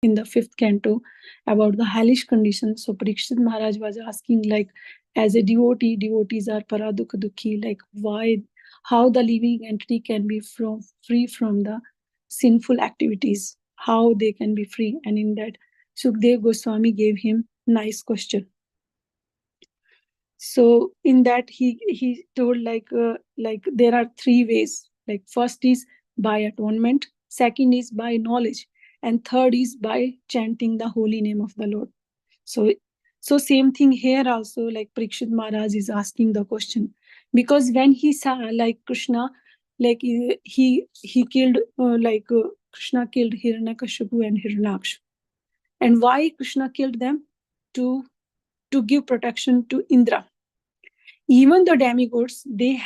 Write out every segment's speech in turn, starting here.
in the fifth canto about the hellish conditions. So Parikshit Maharaj was asking, like, as a devotee, devotees are paradukha dukhi, like why, how the living entity can be free from the sinful activities, how they can be free. And in that, Sukdev Goswami gave him nice question. So in that he told, like there are three ways. Like first is by atonement, second is by knowledge, and third is by chanting the holy name of the Lord. So same thing here also, like Parikshit Maharaj is asking the question, because when he saw like Krishna, like he killed Krishna killed Hiranyakashipu and Hiranyaksha. And why Krishna killed them? To give protection to Indra. Even the demigods, they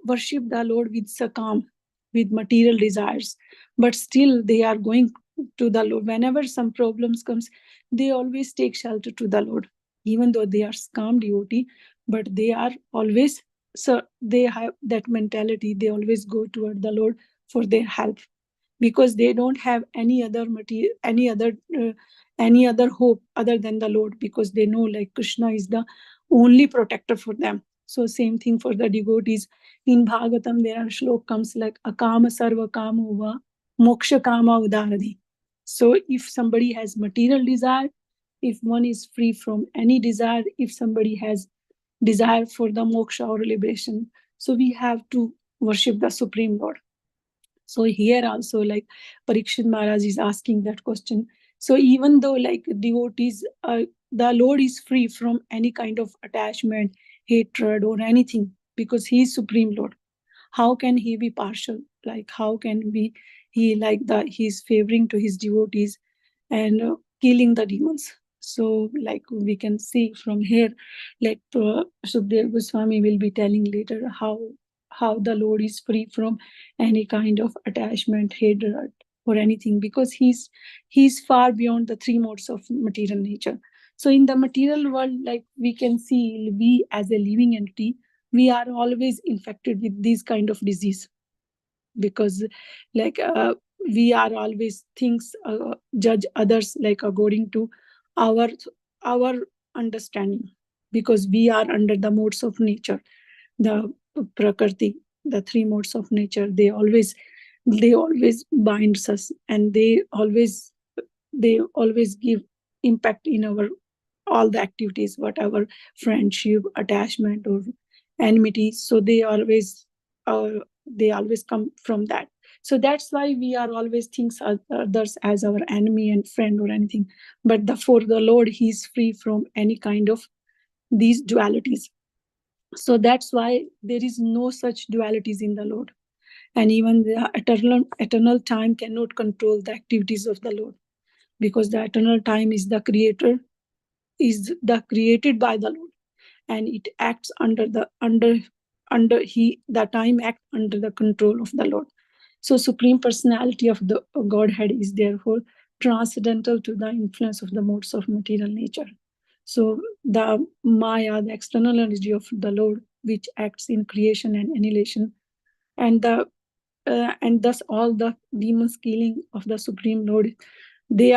worship the Lord with sakam, with material desires, but still they are going to the Lord. Whenever some problems comes, they always take shelter to the Lord, even though they are scam devotee, but they are always, so they have that mentality, they always go toward the Lord for their help, because they don't have any other material, any other hope other than the Lord, because they know like Krishna is the only protector for them. So same thing for the devotees. In Bhagavatam, there are shlok comes like akama sarva kama va moksha kama udaradi. So if somebody has material desire, if one is free from any desire, if somebody has desire for the moksha or liberation, so we have to worship the Supreme Lord. So here also, like Parikshit Maharaj is asking that question. So even though like devotees, the Lord is free from any kind of attachment, hatred, or anything, because He is Supreme Lord. How can He be partial? Like how can be He like that He is favoring to His devotees and killing the demons? So like we can see from here, like Sukdev Goswami will be telling later how the Lord is free from any kind of attachment, hatred, or anything, because he's far beyond the three modes of material nature. So in the material world, like we can see, we as a living entity, we are always infected with these kind of disease, because like we are always things judge others like according to our our understanding, because we are under the modes of nature, the prakriti, the three modes of nature. They always binds us, and they always give impact in our all the activities, whatever friendship, attachment, or enmity. So uh, they always come from that. So that's why we are always thinks others as our enemy and friend or anything. But for the Lord, He is free from any kind of these dualities. So that's why there is no such dualities in the Lord. And even the eternal time cannot control the activities of the Lord, because the eternal time is the created by the Lord, and it acts under the time act under the control of the Lord. So supreme personality of the Godhead is therefore transcendental to the influence of the modes of material nature. So the Maya, the external energy of the Lord, which acts in creation and annihilation, and and thus all the demons killing of the Supreme Lord, they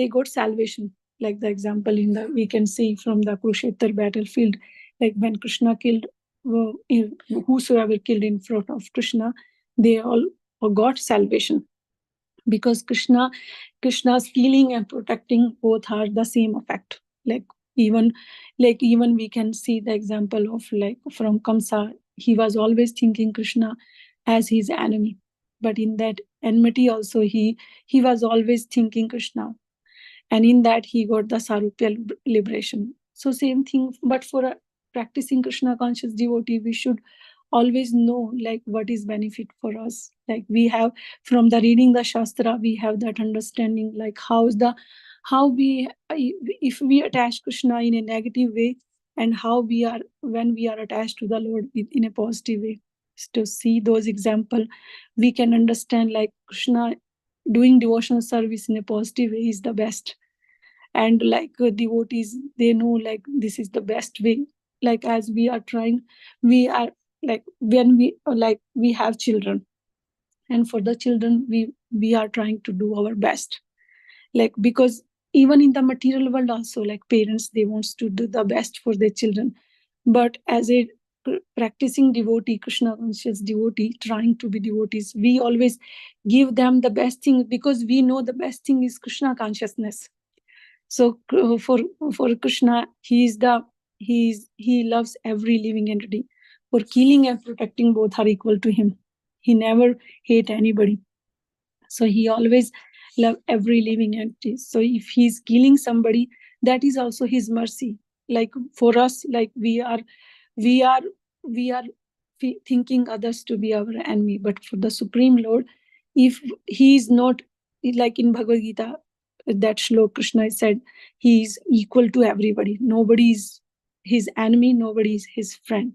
got salvation. Like the example in the we can see from the Kurukshetra battlefield, like when Krishna killed whosoever killed in front of Krishna, they all got salvation, because Krishna's healing and protecting both are the same effect. Even even we can see the example of like from Kamsa, he was always thinking Krishna as his enemy, but in that enmity also he was always thinking Krishna, and in that he got the Sarupya liberation. So same thing, but for a practicing Krishna conscious devotee, we should always know like what is benefit for us. Like we have from the reading the Shastra, we have that understanding like how we if we attach Krishna in a negative way, and how we are when we are attached to the Lord in a positive way. To see those example, we can understand like Krishna doing devotional service in a positive way is the best. And like devotees, they know like this is the best way. Like as we are trying, we are like when we have children, and for the children we are trying to do our best. like, because even in the material world also, like parents, they wants to do the best for their children, but as a practicing devotee, Krishna conscious devotee, trying to be devotees, we always give them the best thing, because we know the best thing is Krishna consciousness. So for Krishna, he loves every living entity. For killing and protecting, both are equal to him. He never hate anybody. So he always love every living entity. So if he's killing somebody, that is also his mercy. Like for us, like we are we are thinking others to be our enemy, but for the Supreme Lord, if he is not, like in Bhagavad Gita, that shlok Krishna said, he is equal to everybody. Nobody is his enemy, nobody is his friend.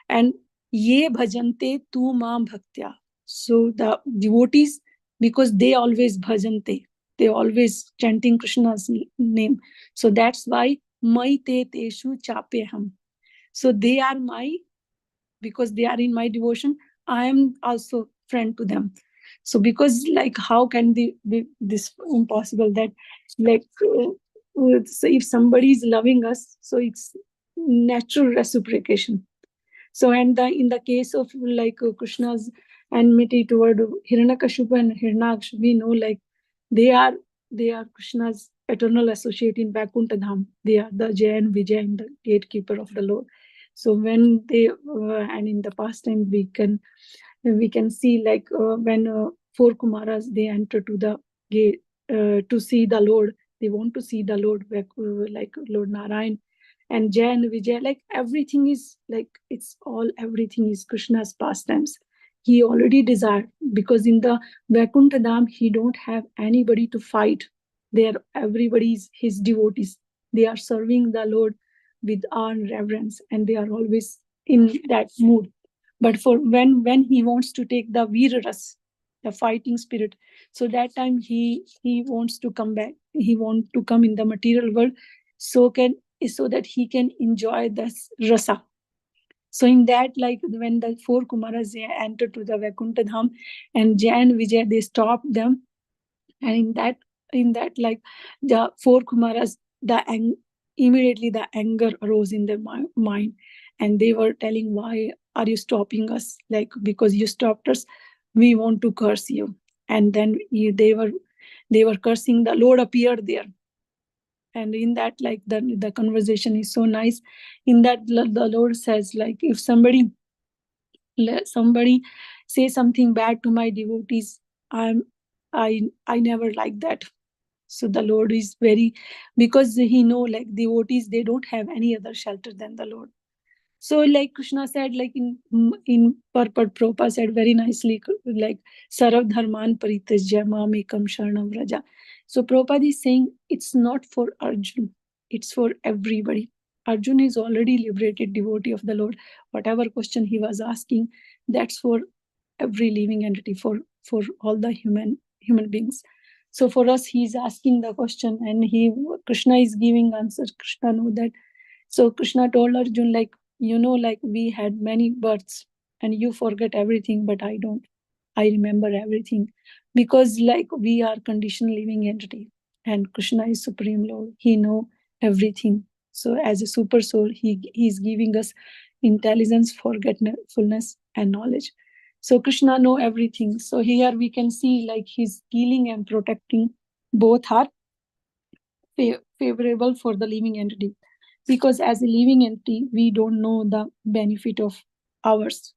And ye bhajante tu mam bhaktya. So the devotees, because they always bhajante, they always chanting Krishna's name. So that's why mai te teshu chapeham. So they are my, because they are in my devotion, I am also friend to them. So because, like, how can they be this impossible that, like, so if somebody is loving us, so it's natural reciprocation. So, and in the case of, like, Krishna's enmity toward Hiranyakashipu and Hiranyaksh, we know, like, they are they are Krishna's eternal associate in Vaikuntha Dham. They are the Jay and Vijay and the gatekeeper of the Lord. So when they and in the past time, we can see, like, when four Kumaras, they enter to the gate to see the Lord. They want to see the Lord, like Lord Narayan and Jay and Vijay. Like everything is, like, everything is Krishna's pastimes. He already desired, because in the Vaikuntha Dham he don't have anybody to fight. There, everybody is his devotees. They are serving the Lord with awe and reverence, and they are always in that mood. But for when he wants to take the Viraras, the fighting spirit, so that time he wants to come back. He wants to come in the material world, so that he can enjoy this rasa. So in that, like, when the four Kumaras, they enter to the Vaikuntha Dham, and Jay and Vijay, they stop them. And in that, like, the four Kumaras, immediately the anger arose in their mind, and they were telling, why are you stopping us? Like, because you stopped us, we want to curse you. And then they were cursing. The Lord appeared there, and in that, like, the conversation is so nice. In that, the Lord says, like, if somebody say something bad to my devotees, I never like that. So the Lord is very, because he know, like, devotees, they don't have any other shelter than the Lord. So, like Krishna said, like in Purport, Prabhupada said very nicely, like, Sarv Dharman Parityajya Mamekam Sharanam Vraja. So Prabhupada is saying, it's not for Arjun, it's for everybody. Arjun is already liberated devotee of the Lord. Whatever question he was asking, that's for every living entity, for all the human beings. So for us, he is asking the question, and Krishna is giving answer. Krishna know that. So Krishna told Arjun, like, like, we had many births, and you forget everything, but I don't. I remember everything, because, like, we are conditioned living entity, and Krishna is Supreme Lord. He know everything. So as a super soul, he is giving us intelligence, forgetfulness, and knowledge. So Krishna know everything. So here we can see, like, he's healing and protecting, both are favorable for the living entity, because as a living entity, we don't know the benefit of ours.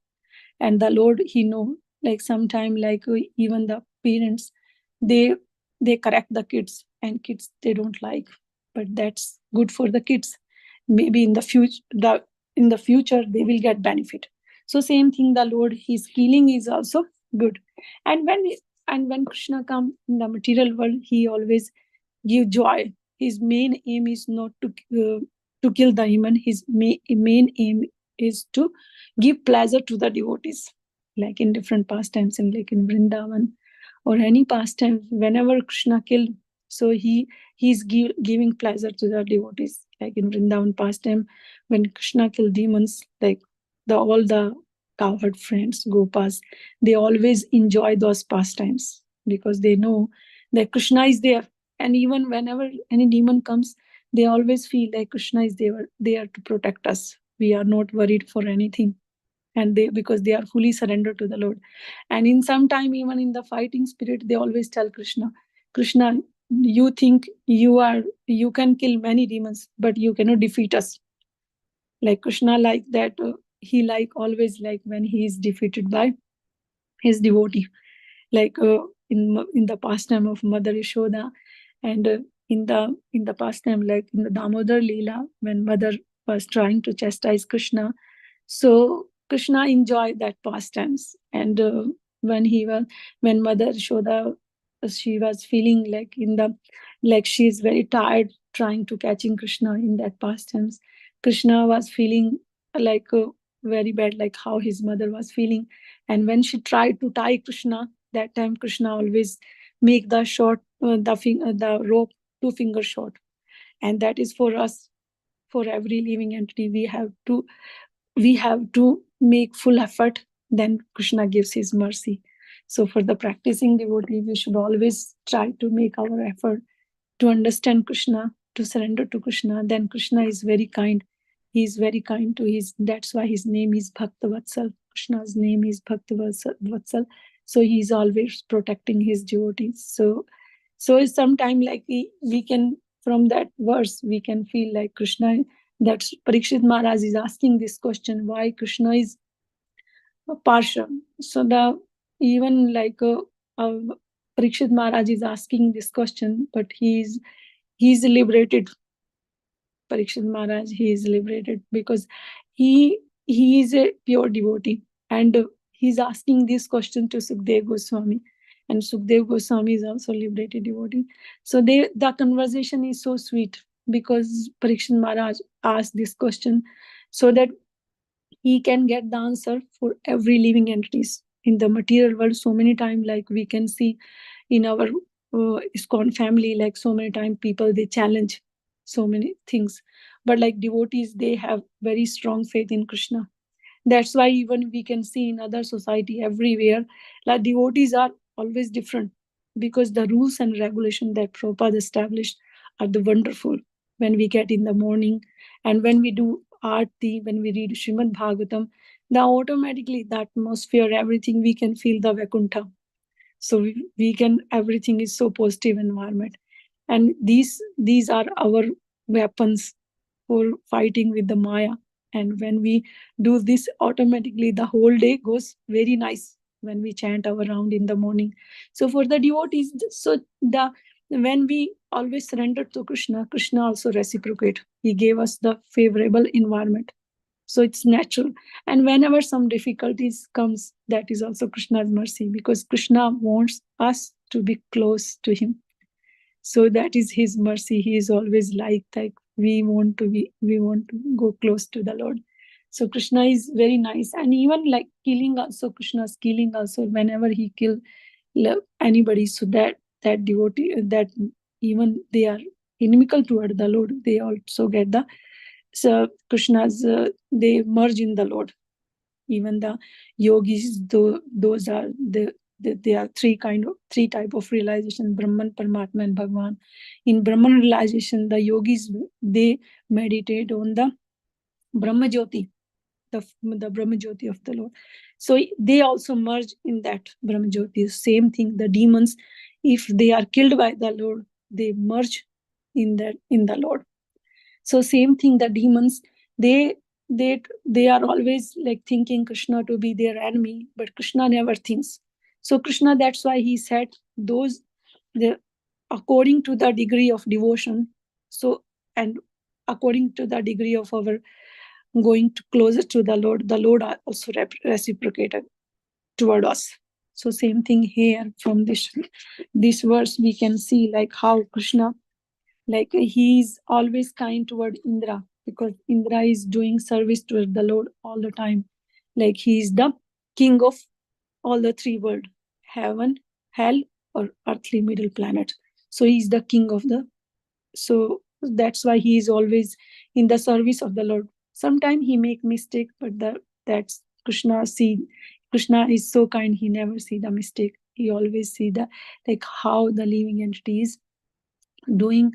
And the Lord, he know, like, sometime, like, even the parents, they they correct the kids, and kids, they don't like, but that's good for the kids. Maybe in the future they will get benefit. So same thing, the Lord, his healing is also good. And when Krishna come in the material world, he always give joy. His main aim is not to kill the human. His main aim is to give pleasure to the devotees, like in different pastimes, and like in Vrindavan or any pastime. Whenever Krishna killed, so he's giving pleasure to the devotees. Like in Vrindavan pastime, when Krishna killed demons, like, all the cowherd friends, gopas, they always enjoy those pastimes, because they know that Krishna is there, And even whenever any demon comes, they always feel like Krishna is there to protect us. We are not worried for anything. And they, because they are fully surrendered to the Lord. And in some time, even in the fighting spirit, they always tell Krishna, Krishna, you think you can kill many demons, but you cannot defeat us. Like Krishna, like that, he like always like when he is defeated by his devotee. Like in the pastime of Mother Yashoda, and in the pastime, like in the Damodar Leela, when Mother was trying to chastise Krishna, so Krishna enjoyed that pastimes. And when Mother Yashoda, she was feeling like like she is very tired trying to catching Krishna in that pastimes. Krishna was feeling like very bad, like how his mother was feeling. And when she tried to tie Krishna, that time Krishna always make the short, the rope 2 finger short. And that is for us, for every living entity, we have to make full effort, then Krishna gives his mercy. So for the practicing devotee, we should always try to make our effort to understand Krishna, to surrender to Krishna. Then Krishna is very kind. He is very kind to his, that's why his name is Bhaktavatsal. Krishna's name is Bhaktavatsal. So he is always protecting his devotees. So sometimes like we can, from that verse, we can feel like Krishna, that Parikshit Maharaj is asking this question, why Krishna is partial. So the even like uh, Parikshit Maharaj is asking this question, but he's liberated. Parikshit Maharaj, he is liberated because he he is a pure devotee, and he's asking this question to Sukdev Goswami, and Sukdev Goswami is also liberated devotee. So the conversation is so sweet because Parikshit Maharaj asked this question so that he can get the answer for every living entities in the material world. So many times, like we can see in our ISKCON family, like so many times people they challenge so many things, but like devotees, they have very strong faith in Krishna. That's why even we can see in other society everywhere, like devotees are always different, because the rules and regulation that Prabhupada established are the wonderful. When we get in the morning and when we do arti, when we read Srimad Bhagavatam, the automatically the atmosphere, everything, we can feel the Vaikuntha. So we can, everything is so positive environment. And these are our weapons for fighting with the Maya. And when we do this, automatically the whole day goes very nice when we chant our round in the morning. So for the devotees, so the when we always surrender to Krishna, Krishna also reciprocate. He gave us the favorable environment. So it's natural. And whenever some difficulties comes, that is also Krishna's mercy, because Krishna wants us to be close to him. So that is his mercy. He is always like that. We want to go close to the Lord. So Krishna is very nice. And even like killing also, Krishna's killing also, whenever he kill anybody, so that devotee, that even they are inimical toward the Lord, they also get the, so Krishna's, they merge in the Lord. Even the yogis, those are they are three type of realization: Brahman, Paramatma, and Bhagwan. In Brahman realization, the yogis, they meditate on the Brahma Jyoti, the Brahma Jyoti of the Lord. So they also merge in that Brahma Jyoti. Same thing, the demons, if they are killed by the Lord, they merge in the Lord. So same thing, the demons, they they are always like thinking Krishna to be their enemy, but Krishna never thinks. So Krishna, that's why he said those, the according to the degree of devotion, so, and according to the degree of our going to closer to the Lord are also reciprocated toward us. So same thing here, from this verse we can see like how Krishna, like he is always kind toward Indra, because Indra is doing service to the Lord all the time. Like he is the king of all the three world: heaven, hell, or earthly middle planet. So he is the king of the, so that's why he is always in the service of the Lord. Sometimes he make mistake, but that's Krishna see. Krishna is so kind, he never see the mistake. He always see the, like how the living entities doing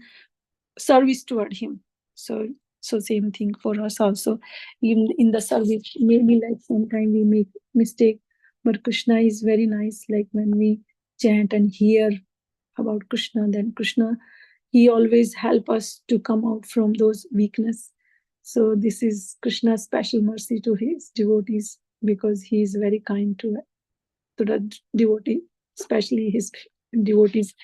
service toward him. So same thing for us also. In the service, maybe like sometimes we make mistake, but Krishna is very nice. Like when we chant and hear about Krishna, then Krishna, he always help us to come out from those weakness. So this is Krishna's special mercy to his devotees, because he is very kind to the devotee, especially his devotees.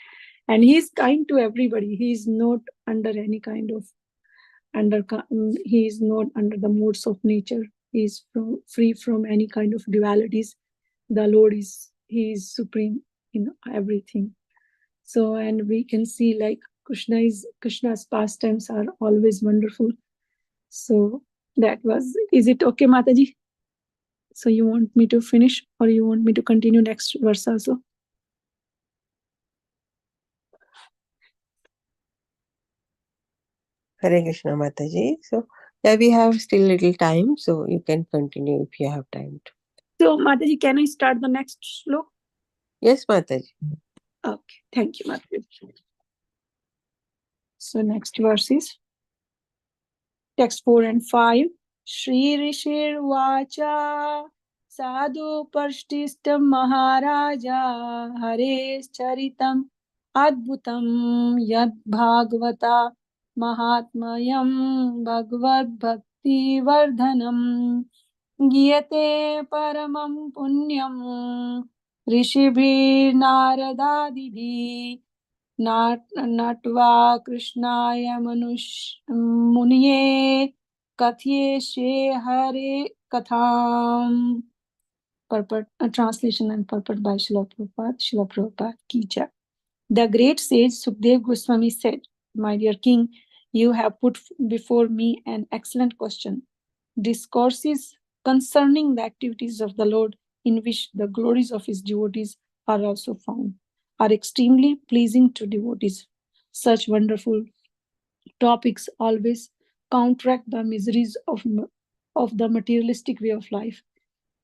And he is kind to everybody. He is not under any kind of he is not under the modes of nature. He is free from any kind of dualities. The Lord he is supreme in everything. So, and we can see like Krishna's pastimes are always wonderful. So is it okay, Mataji? So you want me to finish, or you want me to continue next verse also? Hare Krishna, Mataji. So, yeah, we have still little time, so you can continue if you have time to. So, Mataji, can I start the next sloka? Yes, Mataji. Okay, thank you, Mataji. So, next verse is text 4 and 5. Shri Rishir Vacha Sadhu Parshtistam Maharaja Hare Charitam Adbhutam Yad Bhagavata Mahatmayam Bhagavad Bhakti Vardhanam Giyate Paramam Punyam Rishibhi Naradadibhi नट्वा कृष्णाय मुनये कथयेष्ये हरे कथाम. Purport, translation and purport by Srila Prabhupada. Srila Prabhupada ki jai. The great sage Sukdev Goswami said, "My dear king, you have put before me an excellent question. Discourses concerning the activities of the Lord, in which the glories of his devotees are also found, are extremely pleasing to devotees. Such wonderful topics always counteract the miseries of the materialistic way of life.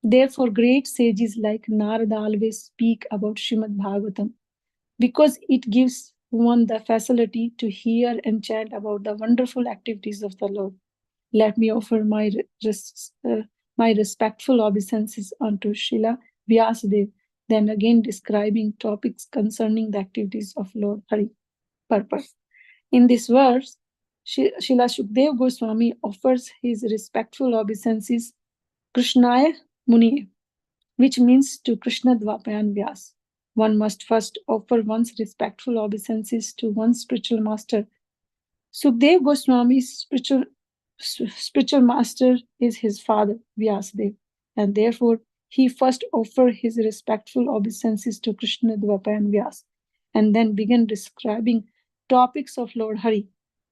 Therefore, great sages like Narada always speak about Srimad Bhagavatam, because it gives one the facility to hear and chant about the wonderful activities of the Lord. Let me offer my respectful obeisances unto Srila Vyasadev, then again describing topics concerning the activities of Lord Hari. Purpose. In this verse, Srila Shukdev Goswami offers his respectful obeisances Krishnaya Muni, which means to Krishna Dvapayan Vyas. One must first offer one's respectful obeisances to one's spiritual master. Sukdev Goswami's spiritual master is his father, Vyasadev, and therefore he first offered his respectful obeisances to Krishna Dvapayan Vyas, and then began describing topics of Lord Hari.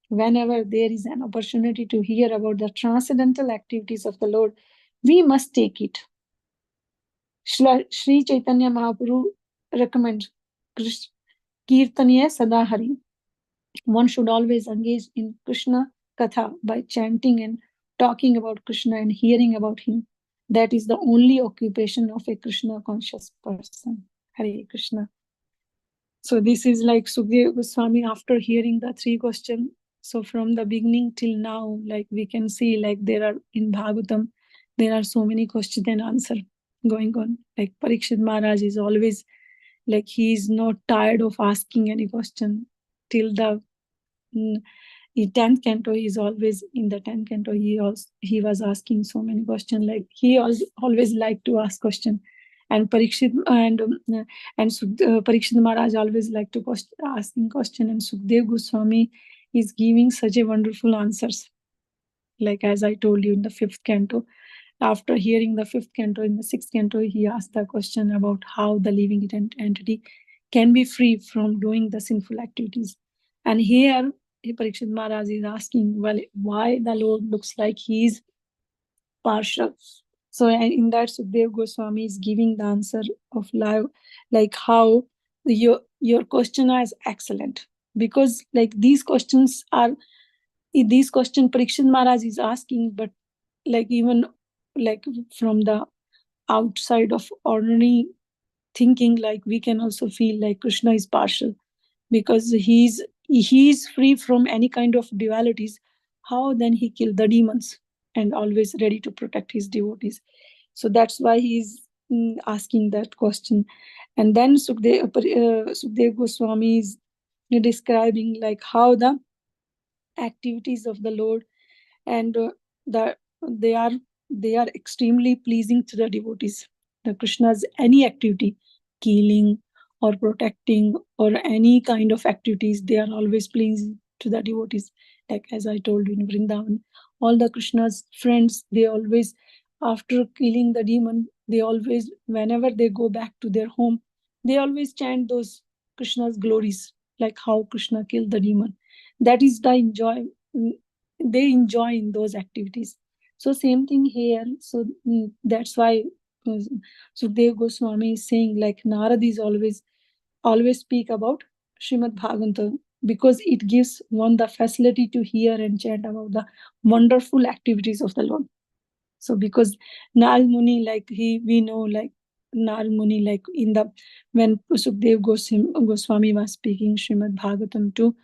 Whenever there is an opportunity to hear about the transcendental activities of the Lord, we must take it. Sri Chaitanya Mahaprabhu recommends Kirtaniya Sadahari. One should always engage in Krishna Katha by chanting and talking about Krishna and hearing about him. That is the only occupation of a Krishna conscious person. Hare Krishna. So this is like Sukdev Goswami after hearing the three questions. So from the beginning till now, like we can see, like there are in Bhagavatam, there are so many questions and answer going on. Like Parikshit Maharaj is always like he is not tired of asking any question till the in 10th canto. He is always in the 10th canto. He was asking so many questions. Like he always liked to ask question, and Parikshit Parikshit Maharaj always liked to asking question, and Sukdev Goswami is giving such a wonderful answers. Like as I told you in the 5th canto, after hearing the 5th canto, in the 6th canto, he asked the question about how the living entity can be free from doing the sinful activities. And here, Parikshit Maharaj is asking, well, why the Lord looks like he is partial. So in that, Sukdev Goswami is giving the answer of life, like how your question is excellent, because like these questions Parikshit Maharaj is asking, but like even like from the outside of ordinary thinking, like we can also feel like Krishna is partial, because he is free from any kind of dualities, how then he killed the demons and always ready to protect his devotees? So that's why he is asking that question. And then Sukdev Goswami is describing like how the activities of the Lord, and the they are they are extremely pleasing to the devotees. The Krishna's any activity, killing or protecting or any kind of activities, they are always pleasing to the devotees. Like as I told you in Vrindavan, all the Krishna's friends, they always, after killing the demon, they always, whenever they go back to their home, they always chant those Krishna's glories, like how Krishna killed the demon. That is the enjoy, they enjoy in those activities. So same thing here. So that's why uh, Sukdev Goswami is saying like Narad is always speak about Srimad Bhagavatam, because it gives one the facility to hear and chant about the wonderful activities of the Lord. So because Narad Muni, like we know like Narad Muni, like in the, when Sukdev Goswami was speaking Srimad Bhagavatam to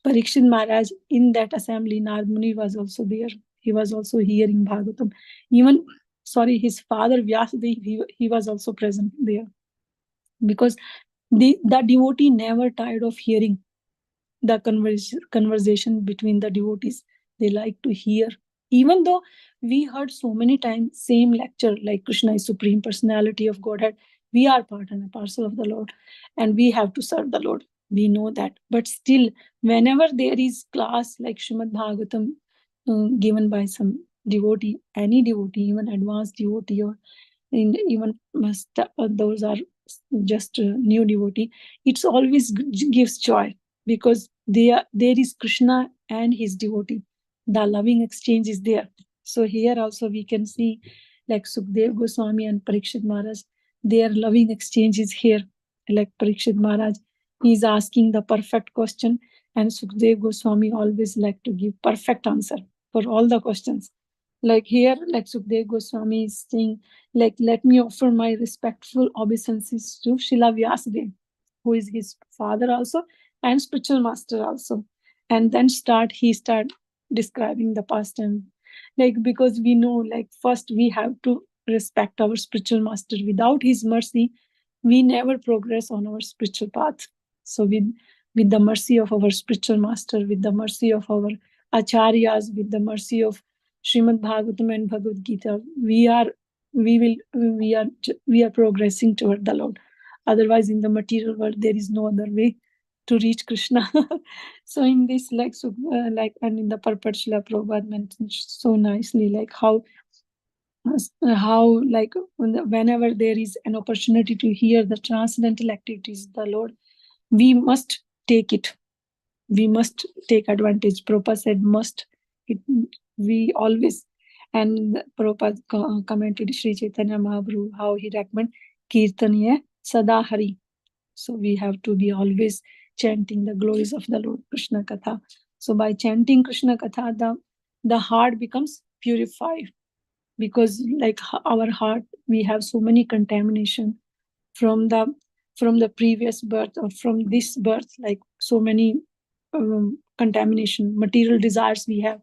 Parikshit Maharaj, in that assembly, Narad Muni was also there. He was also hearing Bhagavatam. Even, sorry, his father Vyasadev, he was also present there, because the devotee never tired of hearing the conversation between the devotees. They like to hear, even though we heard so many times same lecture like Krishna is supreme personality of Godhead. We are part and a parcel of the Lord, and we have to serve the Lord. We know that, but still, whenever there is class like Srimad Bhagavatam given by some devotee, any devotee, even advanced devotee, or even those are just new devotee, it's always gives joy, because there is Krishna and his devotee. The loving exchange is there. So here also we can see like Sukdev Goswami and Parikshit Maharaj, their loving exchange is here. Like Parikshit Maharaj, he is asking the perfect question, and Sukdev Goswami always like to give perfect answer for all the questions. Like here, like Sukdev Goswami is saying, like, let me offer my respectful obeisances to Srila Vyasadeva, who is his father also and spiritual master also. And then he start describing the past time. Like, because we know, like, first we have to respect our spiritual master. Without his mercy, we never progress on our spiritual path. So with the mercy of our spiritual master, with the mercy of our acharyas, with the mercy of Srimad Bhagavatam and Bhagavad Gita, we are progressing toward the Lord. Otherwise, in the material world, there is no other way to reach Krishna. So in this, like, and in the purport, Srila Prabhupada mentioned so nicely, like how like whenever there is an opportunity to hear the transcendental activities of the Lord, we must take it. We must take advantage. Prabhupada said must. It, we always, and Prabhupada commented Sri Chaitanya Mahaprabhu how he recommend Kirtaniya Sada Hari. So we have to be always chanting the glories of the Lord Krishna Katha. So by chanting Krishna Katha, the heart becomes purified, because like our heart, we have so many contamination from the previous birth or from this birth, like so many contamination, material desires we have.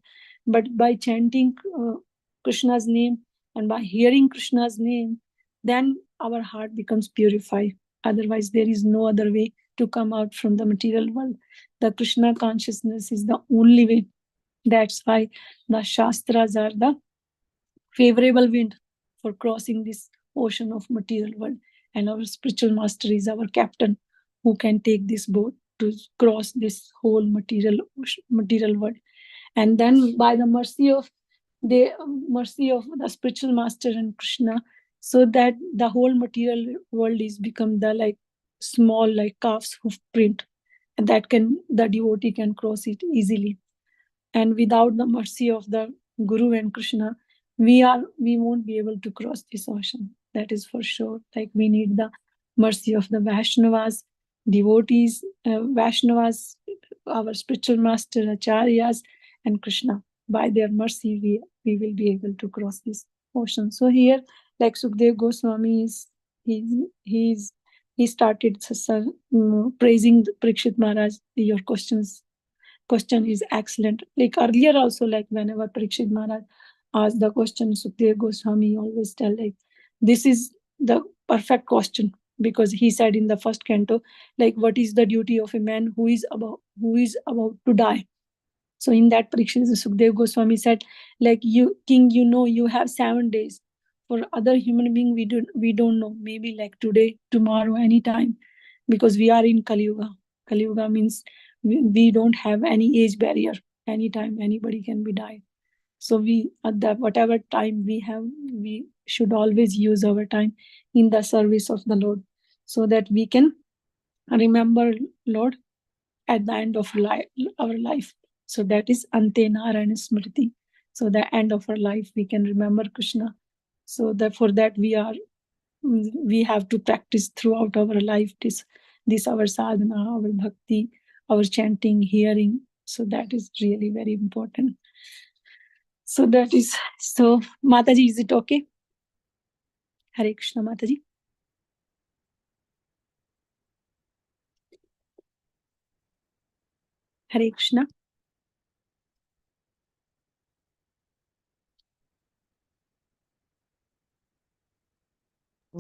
But by chanting Krishna's name and by hearing Krishna's name, then our heart becomes purified. Otherwise, there is no other way to come out from the material world. The Krishna consciousness is the only way. That's why the Shastras are the favorable wind for crossing this ocean of material world, and our spiritual master is our captain, who can take this boat to cross this whole material world. And then by the mercy of the spiritual master and Krishna, so that the whole material world is become the like small like calf's hoof print, and that can the devotee can cross it easily. And without the mercy of the Guru and Krishna, we won't be able to cross this ocean. That is for sure. Like, we need the mercy of the Vaishnavas, devotees, Vaishnavas, our spiritual master acharyas, and Krishna. By their mercy, we will be able to cross this ocean. So here, like Sukdev Goswami is he's he started praising Parikshit Maharaj. Your question is excellent. Like earlier also, like whenever Parikshit Maharaj asked the question, Sukdev Goswami always tell like this is the perfect question, because he said in the first canto, like what is the duty of a man who is about to die. So in that Parikshit, Sukdev Goswami said, like you king, you know you have 7 days. For other human being, we don't know. Maybe like today, tomorrow, anytime, because we are in Kali Yuga. Kali Yuga means we don't have any age barrier. Anytime anybody can be died. So we at the whatever time we have, we should always use our time in the service of the Lord, so that we can remember Lord at the end of our life. So that is Ante Narayana Smriti. So the end of our life, we can remember Krishna. So that for that we have to practice throughout our life this our sadhana, our bhakti, our chanting, hearing. So that is really very important. So that is so. Mataji, is it okay? Hare Krishna, Mataji. Hare Krishna.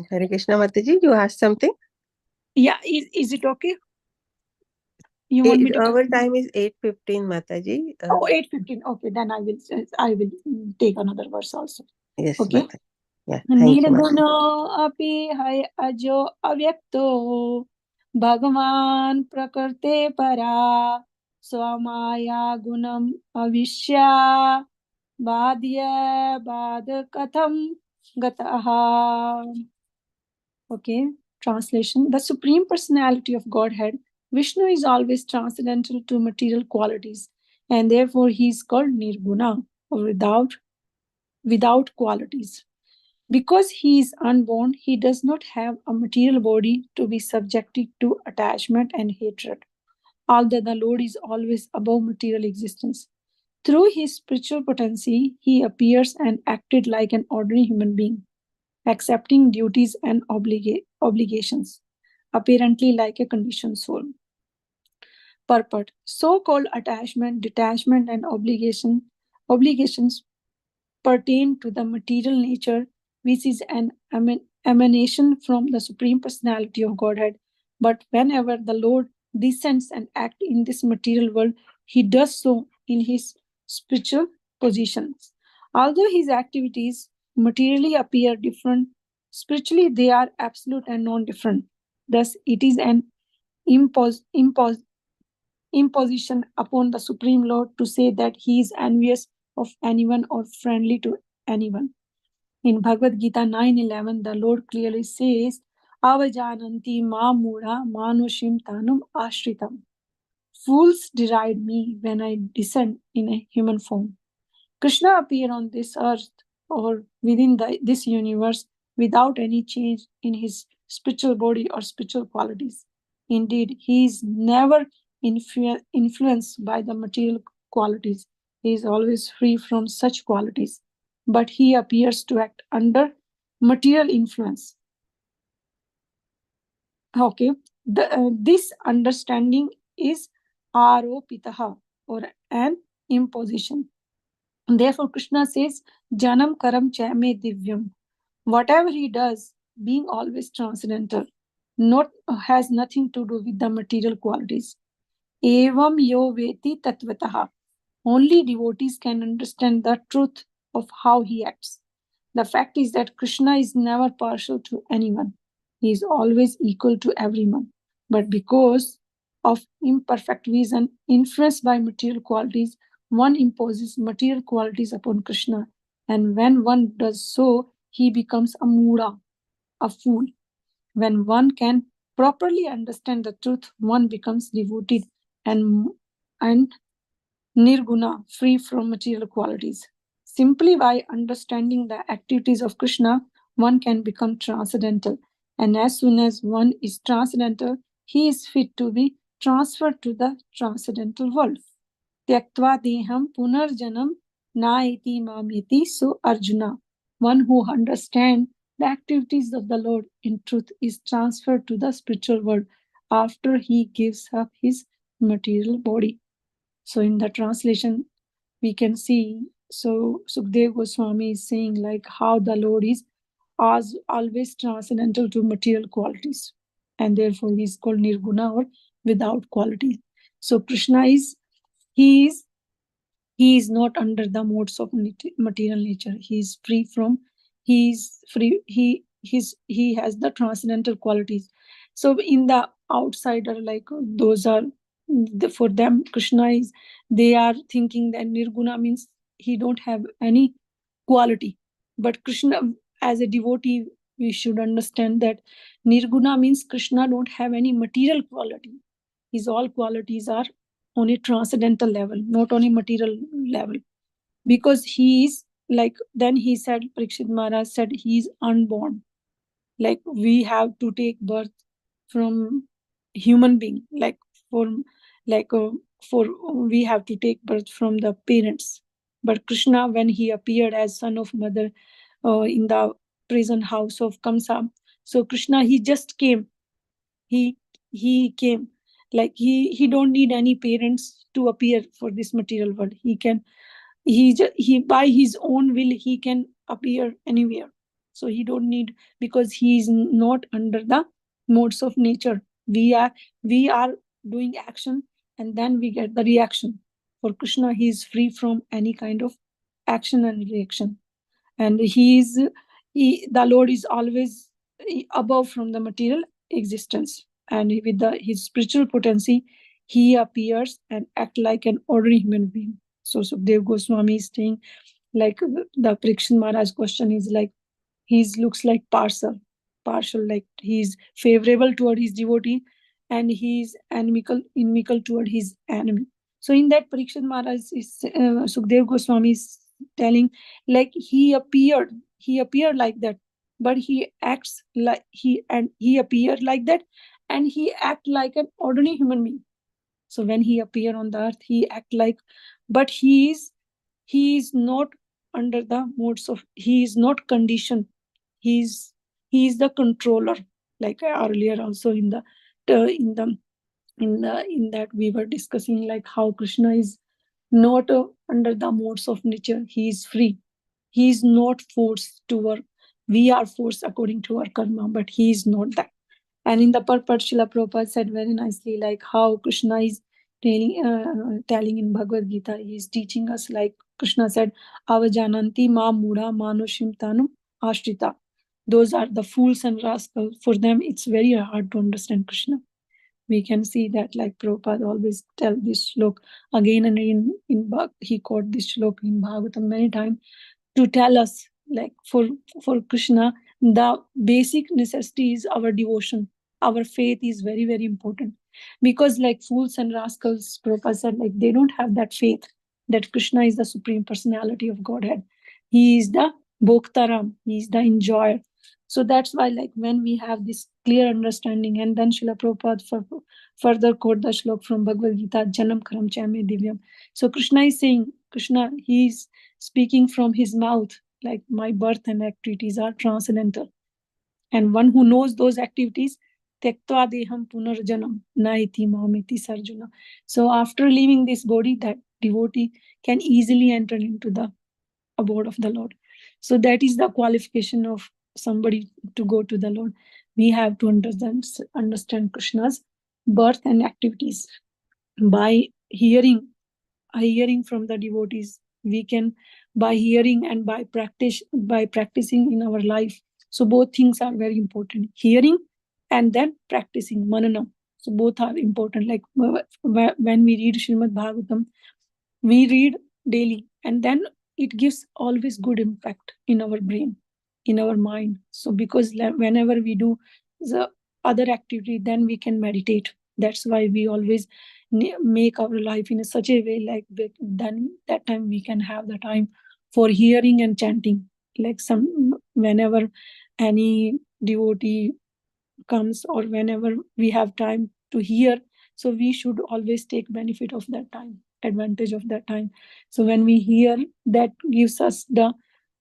Hare Krishna Mataji, you asked something? Yeah, is it okay? You want me to Our continue? time is 8:15, Mataji. Oh, 8:15. Okay, then I will take another verse also. Yes, Okay. Mataji. Yeah, thank you, Mataji. Nirguno api hay ajo avyakto Bhagavan prakrte para swamaya gunam avishya badya bad katham gataha. Okay, translation. The Supreme Personality of Godhead, Vishnu, is always transcendental to material qualities, and therefore he is called Nirguna, or without qualities. Because he is unborn, he does not have a material body to be subjected to attachment and hatred, although the Lord is always above material existence. Through his spiritual potency, he appears and acted like an ordinary human being, accepting duties and obligations, apparently like a conditioned soul. Purport. So-called attachment, detachment, and obligations pertain to the material nature, which is an emanation from the Supreme Personality of Godhead. But whenever the Lord descends and acts in this material world, he does so in his spiritual positions. Although his activities materially appear different, spiritually they are absolute and non-different. Thus, it is an imposition upon the Supreme Lord to say that he is envious of anyone or friendly to anyone. In Bhagavad Gita 9:11, the Lord clearly says, Avajananti ma mudha manushim tanum ashritam. Fools deride me when I descend in a human form. Krishna appeared on this earth or within this universe without any change in his spiritual body or spiritual qualities. Indeed, he is never influenced by the material qualities. He is always free from such qualities. But he appears to act under material influence. Okay, this understanding is aropitaha, or an imposition. Therefore, Krishna says, Janam Karam Chame Divyam. Whatever he does, being always transcendental, not has nothing to do with the material qualities. Evam yo veti tatvataha. Only devotees can understand the truth of how he acts. The fact is that Krishna is never partial to anyone. He is always equal to everyone. But because of imperfect vision, influenced by material qualities, one imposes material qualities upon Krishna. And when one does so, he becomes a mura, a fool. When one can properly understand the truth, one becomes devoted and nirguna, free from material qualities. Simply by understanding the activities of Krishna, one can become transcendental. And as soon as one is transcendental, he is fit to be transferred to the transcendental world. Tyaktva deham punarjanam naiti mamiti. So Arjuna, one who understands The activities of the Lord in truth is transferred to the spiritual world after he gives up his material body. So in the translation, we can see, so Sukdev Goswami is saying like how the Lord is as always transcendental to material qualities, and therefore he is called Nirguna, or without quality. So Krishna is, he is he is not under the modes of material nature. He is free from, he is free, he has the transcendental qualities. So in the outsider, like those are for them, Krishna is, they are thinking that Nirguna means he don't have any quality. But Krishna, as a devotee, we should understand that Nirguna means Krishna don't have any material quality. His all qualities are on a transcendental level, not on a material level. Because he is like, then he said, Parikshit Maharaj said, he is unborn. Like we have to take birth from human being, like for like for we have to take birth from the parents. But Krishna, when he appeared as son of mother in the prison house of Kamsa, so Krishna, he just came, he he came, like he don't need any parents to appear for this material world. He can, he by his own will he can appear anywhere. So he don't need, because he is not under the modes of nature. We are doing action, and then we get the reaction. For Krishna, he is free from any kind of action and reaction. And the Lord is always above from the material existence. And with his spiritual potency, he appears and act like an ordinary human being. So Sukdev Goswami is saying, like the Parikshit Maharaj question is like, he looks like partial, like he's favorable toward his devotee, and he's inimical toward his enemy. So in that, Parikshit Maharaj is, Sukdev Goswami is telling, like he appeared like that, but he acts like he appeared like that, and he act like an ordinary human being. So when he appear on the earth, he act like, but he is not under the modes of, he is not conditioned. He is the controller. Like earlier also in the in the in that we were discussing, like how Krishna is not under the modes of nature. He is free. He is not forced to work. We are forced according to our karma, but he is not that. And in the purport, Srila Prabhupada said very nicely, like how Krishna is telling in Bhagavad Gita, he is teaching us, like Krishna said, Avajananti ma mudha manushim tanum ashrita. Those are the fools and rascals. For them, it's very hard to understand Krishna. We can see that, like Prabhupada always tell this slok again and again he quote this slok in Bhagavatam many times to tell us, like for Krishna, the basic necessity is our devotion. Our faith is very, very important. Because like fools and rascals, Prabhupada said, like they don't have that faith that Krishna is the supreme personality of Godhead. He is the Bhoktaram, he is the enjoyer. So that's why, like when we have this clear understanding, and then Srila Prabhupada further quote the shlok from Bhagavad Gita, Janam Karam Chame Divyam. So Krishna is saying, Krishna, he is speaking from his mouth, like my birth and activities are transcendental. And one who knows those activities, Tektva Deham Punarjanam Naiti Mamiti Sarjuna. So after leaving this body, that devotee can easily enter into the abode of the Lord. So that is the qualification of somebody to go to the Lord. We have to understand Krishna's birth and activities. By hearing from the devotees, we can, by hearing and by practicing in our life. So both things are very important, hearing and then practicing manana. So both are important. Like when we read Srimad Bhagavatam, we read daily, and then it gives always good impact in our brain, in our mind. So because whenever we do the other activity, then we can meditate. That's why we always make our life in such a way, like then that time we can have the time for hearing and chanting. Like some, whenever any devotee comes, or whenever we have time to hear, so we should always take benefit of that time, advantage of that time. So when we hear, that gives us the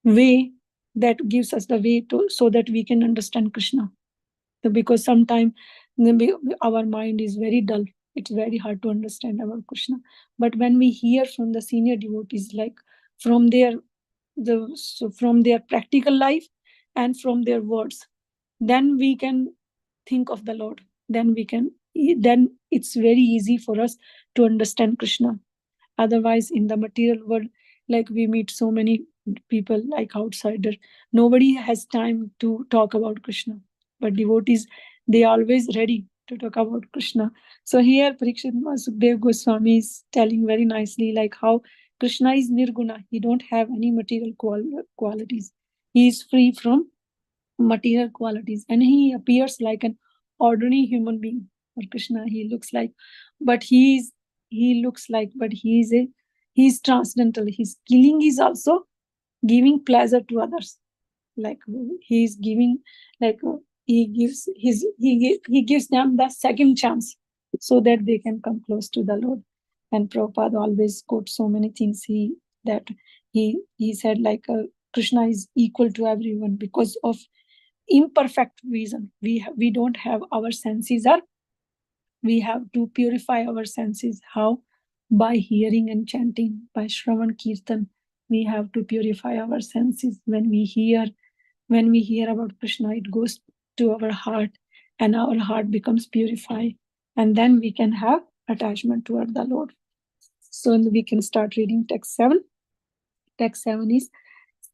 way that gives us the way to, so that we can understand Krishna. Because sometimes our mind is very dull, it's very hard to understand about Krishna. But when we hear from the senior devotees, like from their from their practical life and from their words, then we can think of the Lord. Then then it's very easy for us to understand Krishna. Otherwise, in the material world, like we meet so many people like outsider, nobody has time to talk about Krishna. But devotees, they are always ready to talk about Krishna. So here Parikshit Sukdev Goswami is telling very nicely like how Krishna is nirguna. He don't have any material qualities. He is free from material qualities, and he appears like an ordinary human being. For Krishna, he looks like, but he looks like, but he's transcendental. His killing is also giving pleasure to others. Like he's giving, like he gives them the second chance so that they can come close to the Lord. And Prabhupada always quotes so many things. He said like Krishna is equal to everyone because of imperfect reason. We don't have our senses, or we have to purify our senses. How? By hearing and chanting, by Shravan Kirtan. We have to purify our senses. When we hear about Krishna, it goes to our heart, and our heart becomes purified, and then we can have attachment toward the Lord. So we can start reading text 7. Text 7 is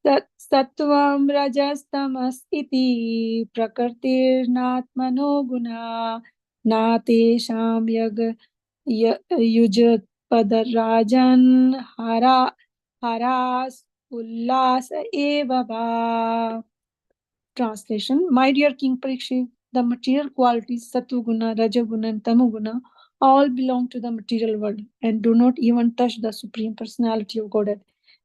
Sattvam rajastamas iti prakartirnatmano guna natesham yujat padarajan haras ullas eva va. Translation: My dear King Parikshit, the material qualities Sattva-guna, Raja-guna, and Tamo-guna all belong to the material world and do not even touch the Supreme Personality of Godhead.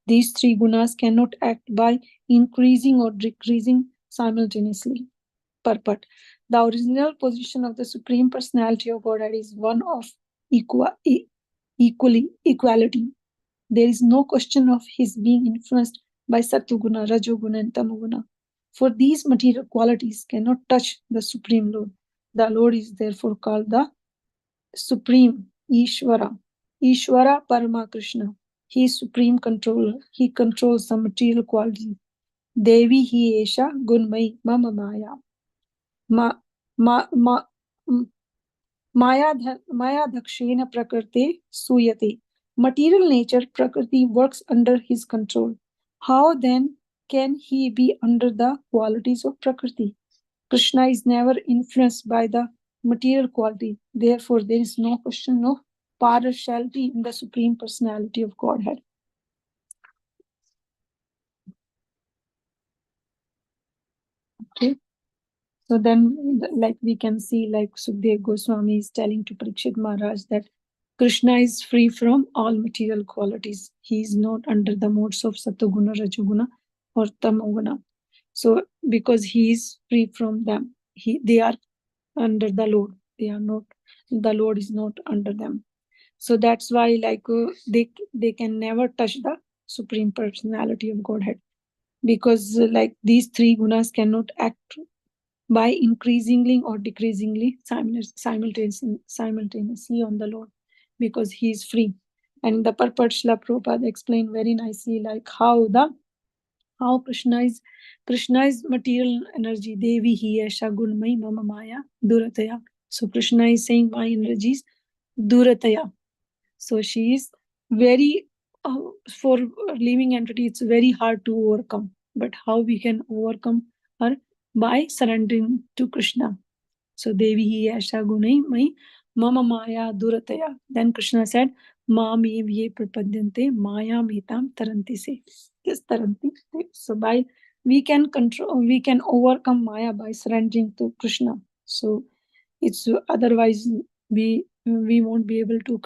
These three gunas cannot act by increasing or decreasing simultaneously. Purport: The original position of the Supreme Personality of Godhead is one of equality. There is no question of his being influenced by Sattva-guna, Rajoguna, and Tamoguna. For these material qualities cannot touch the Supreme Lord. The Lord is therefore called the Supreme Ishvara. Ishvara Parama Krishna. He is supreme controller. He controls the material qualities. Devi hi esha gunmai mama maya. Ma, ma, ma, Maya Dakshena Prakriti Suyate. Material nature, Prakriti, works under his control. How then can he be under the qualities of Prakriti? Krishna is never influenced by the material quality. Therefore, there is no question of partiality in the Supreme Personality of Godhead. Okay. So then, like we can see, like Sukdev Goswami is telling to Parikshit Maharaj that Krishna is free from all material qualities. He is not under the modes of Sattva-guna, Rajoguna, or Tamoguna. So, because he is free from them, they are under the Lord. They are not. The Lord is not under them. So that's why, like they can never touch the Supreme Personality of Godhead, because like these three gunas cannot act by increasingly or decreasingly simultaneously on the Lord, because he is free. And the purport Srila Prabhupada explained very nicely, like how Krishna is material energy. Devi hi esha gunmai mama maya durataya. So Krishna is saying my energy is durataya. So she is very for a living entity, it's very hard to overcome. But how we can overcome her? By surrendering to Krishna. So Devi hi asha gunai mai mama maya durataya. Then Krishna said, Mam ye prapadyante maya metam taranti se. Yes, taranti. So by we can overcome Maya by surrendering to Krishna. So it's otherwise we won't be able to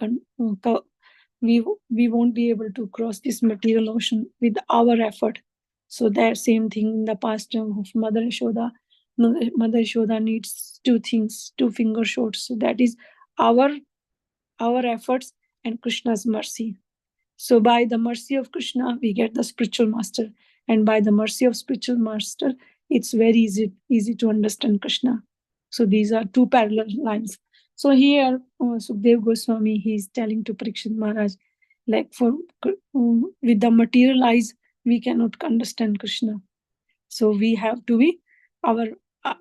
we won't be able to cross this material ocean with our effort. So that same thing in the past of Mother Yashoda. Mother Yashoda needs two things, two finger shots. So that is our efforts and Krishna's mercy. So by the mercy of Krishna, we get the spiritual master. and by the mercy of spiritual master, it's very easy to understand Krishna. So these are two parallel lines. So here, Sukhdev Goswami, he is telling to Parikshit Maharaj, like with the material eyes, we cannot understand Krishna. So we have to be our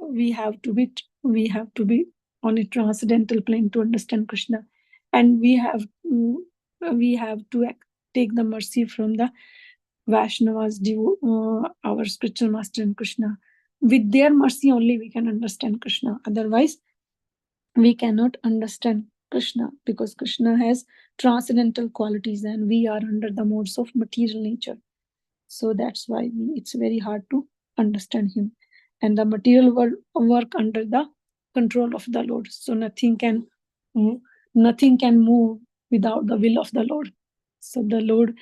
we have to be on a transcendental plane to understand Krishna, and we have to take the mercy from the Vaishnavas, our spiritual master in Krishna. With their mercy only we can understand Krishna. Otherwise, we cannot understand Krishna, because Krishna has transcendental qualities and we are under the modes of material nature. So that's why it's very hard to understand him. And the material world work under the control of the Lord. So nothing can move without the will of the Lord. So the Lord,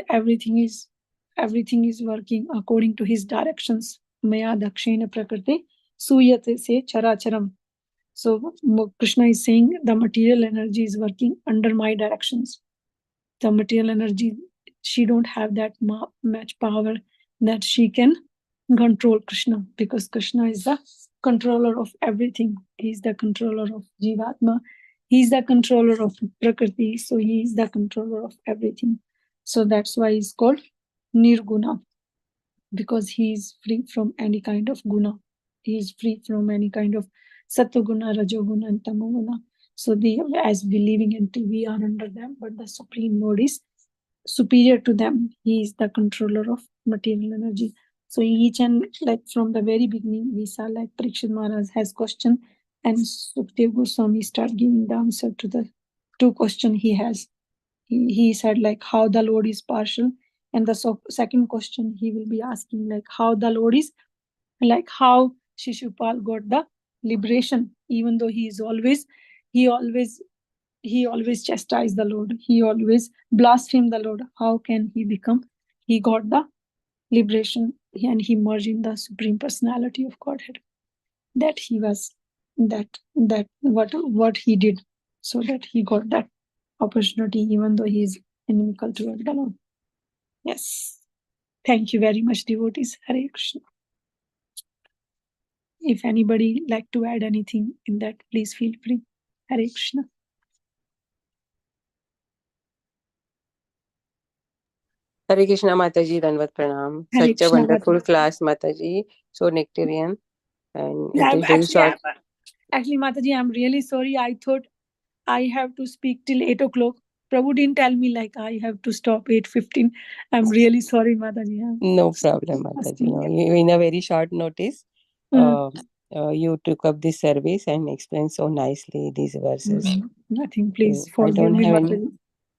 everything is working according to his directions. Maya dakshina prakriti suyate se characharam. So Krishna is saying the material energy is working under my directions. The material energy, she don't have that much power that she can control Krishna, because Krishna is the controller of everything. He's the controller of Jivatma. He's the controller of Prakriti. So he is the controller of everything. So that's why he's called Nirguna, because he is free from any kind of guna. He is free from any kind of satoguna, rajoguna, and tamoguna. So as believing entity, we are under them, but the Supreme Lord is superior to them. He is the controller of material energy. So each and like from the very beginning, we saw like Parikshit Maharaj has question, and Sukhdev Goswami start giving the answer to the two question he has. He said like how the Lord is partial, and the second question he will be asking like how the Lord is, like how Shishupal got the liberation, even though he always he always chastised the Lord, he always blasphemed the Lord. How can he got the liberation, and he merged in the Supreme Personality of Godhead. That he was that what he did, so that he got that opportunity, even though he is inimical toward the Lord. Yes. Thank you very much, devotees. Hare Krishna. If anybody like to add anything in that, please feel free. Hare Krishna. Hare Krishna Mataji, Danvat Pranam. Hare Such a Krishna, wonderful Mataji. class, Mataji. So nectarian. And Yeah, it is very short. actually, Mataji, I'm really sorry. I thought I have to speak till 8 o'clock. Prabhu didn't tell me like I have to stop 8:15. I'm really sorry, Mataji. No problem, Mataji. No, in a very short notice, you took up this service and explained so nicely these verses. Nothing, please So I forgive don't me, have Mataji. any.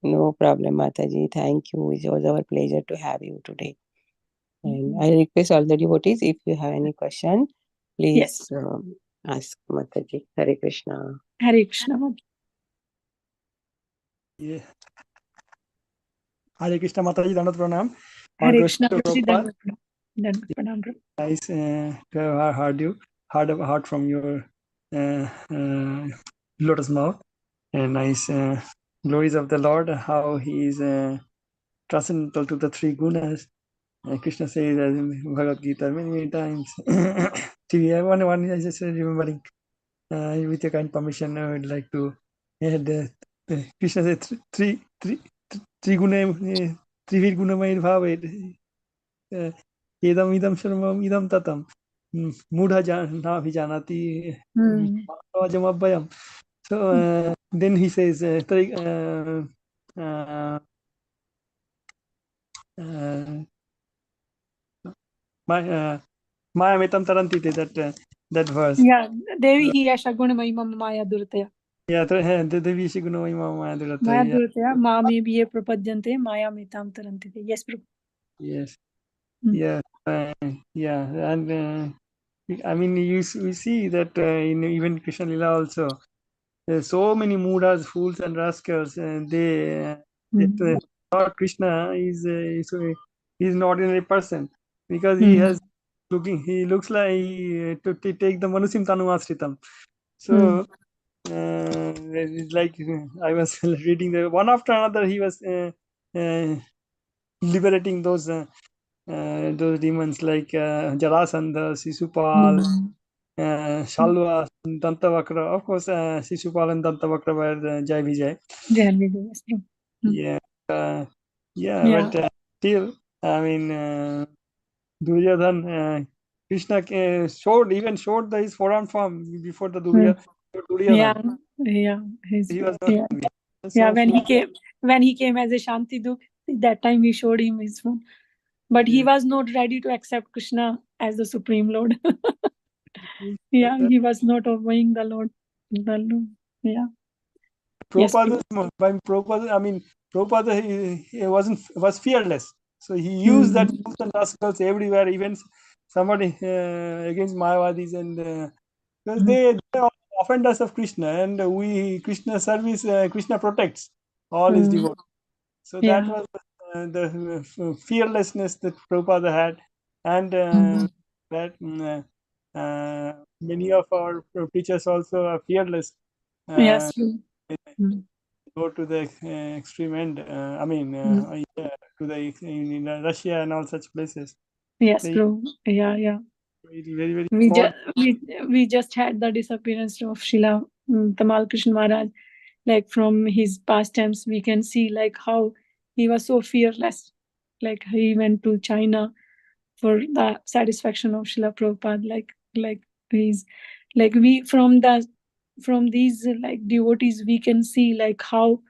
No problem, Mataji. Thank you. It was our pleasure to have you today. And I request all the devotees, if you have any question, please Yes. ask Mataji. Hare Krishna. Hare Krishna, Mataji. Yeah. Hare Krishna Mataji, Dandat Pranam. Hare All Krishna, goes to Mataji. Prabhupada. Dandat Pranam. Nice to have heard from your lotus mouth, and nice glories of the Lord, how he is transcendental to the three gunas. Krishna says in Bhagavad Gita many times. One is just remembering. With your kind permission, I would like to add. Krishna says three guna, thrivir gunamay bhave. Idam idam sharmam idam tatam mudha na vijanati jamabbayam. So then he says Maya metam taranti, that verse. Yeah, Devi hi asha guna mahima maya durtaya. Yeah, the Devi Shiguna Maya Durata. Maya durtaya, ma me bhi prapadyante, maya metam tarantite. Yes, Prabhu. Yes. Yeah. Yeah. And I mean, we see that in even Krishna Lila also, there's so many mudas, fools, and rascals, and they Lord Krishna is he's an ordinary person, because he looks like to take the Manusim Tanu Asritam. So it's like I was reading one after another, he was liberating those those demons like Jarasandha, Sisupal, Shalva, Dantavakra. Of course, Sisupal and Dantavakra were Jai Vijay. Jai Vijay, yes, bro. Yeah, Yeah. but still, I mean, Duryodhan, Krishna showed his forearm form before the Yeah, Duryodhan. yeah, He was not yeah. angry. Yeah, So when he came as a Shanti Duk, that time he showed him his form. But he yeah. was not ready to accept Krishna as the Supreme Lord. Yeah, he was not obeying the Lord. Yeah. Yes, Prabhupada, Prabhupada, he was fearless. So he used that tools and rascals everywhere, even somebody against Mayavadis, and because they all offend us of Krishna, and Krishna service, Krishna protects all his devotees. So that Yeah. was the fearlessness that Prabhupada had, and that many of our preachers also are fearless. Yes, true. Go to the extreme end. To the in Russia and all such places. Yes, They true. Yeah. very very We small. we just had the disappearance of Srila Tamal Krishna Maharaj. Like from his pastimes, we can see like how he was so fearless. Like he went to China for the satisfaction of Srila Prabhupada. Like he's like we from these like devotees we can see like how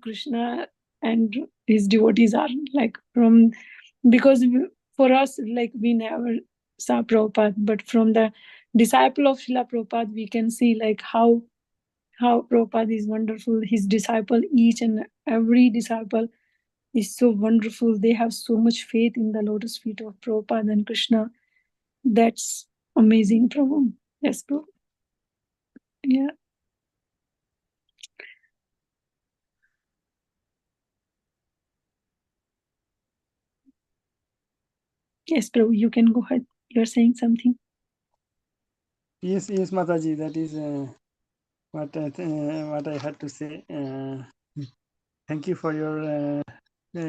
Krishna and his devotees are like from because for us like we never saw Prabhupada, but from the disciple of Srila Prabhupada we can see like how Prabhupada is wonderful. His disciple, each and every disciple is so wonderful. They have so much faith in the lotus feet of Prabhupada and Krishna. That's amazing, Prabhu. Yes, Prabhu. Yeah. Yes, Prabhu, you can go ahead. You're saying something. Yes, Mataji. That is what I had to say. Thank you for your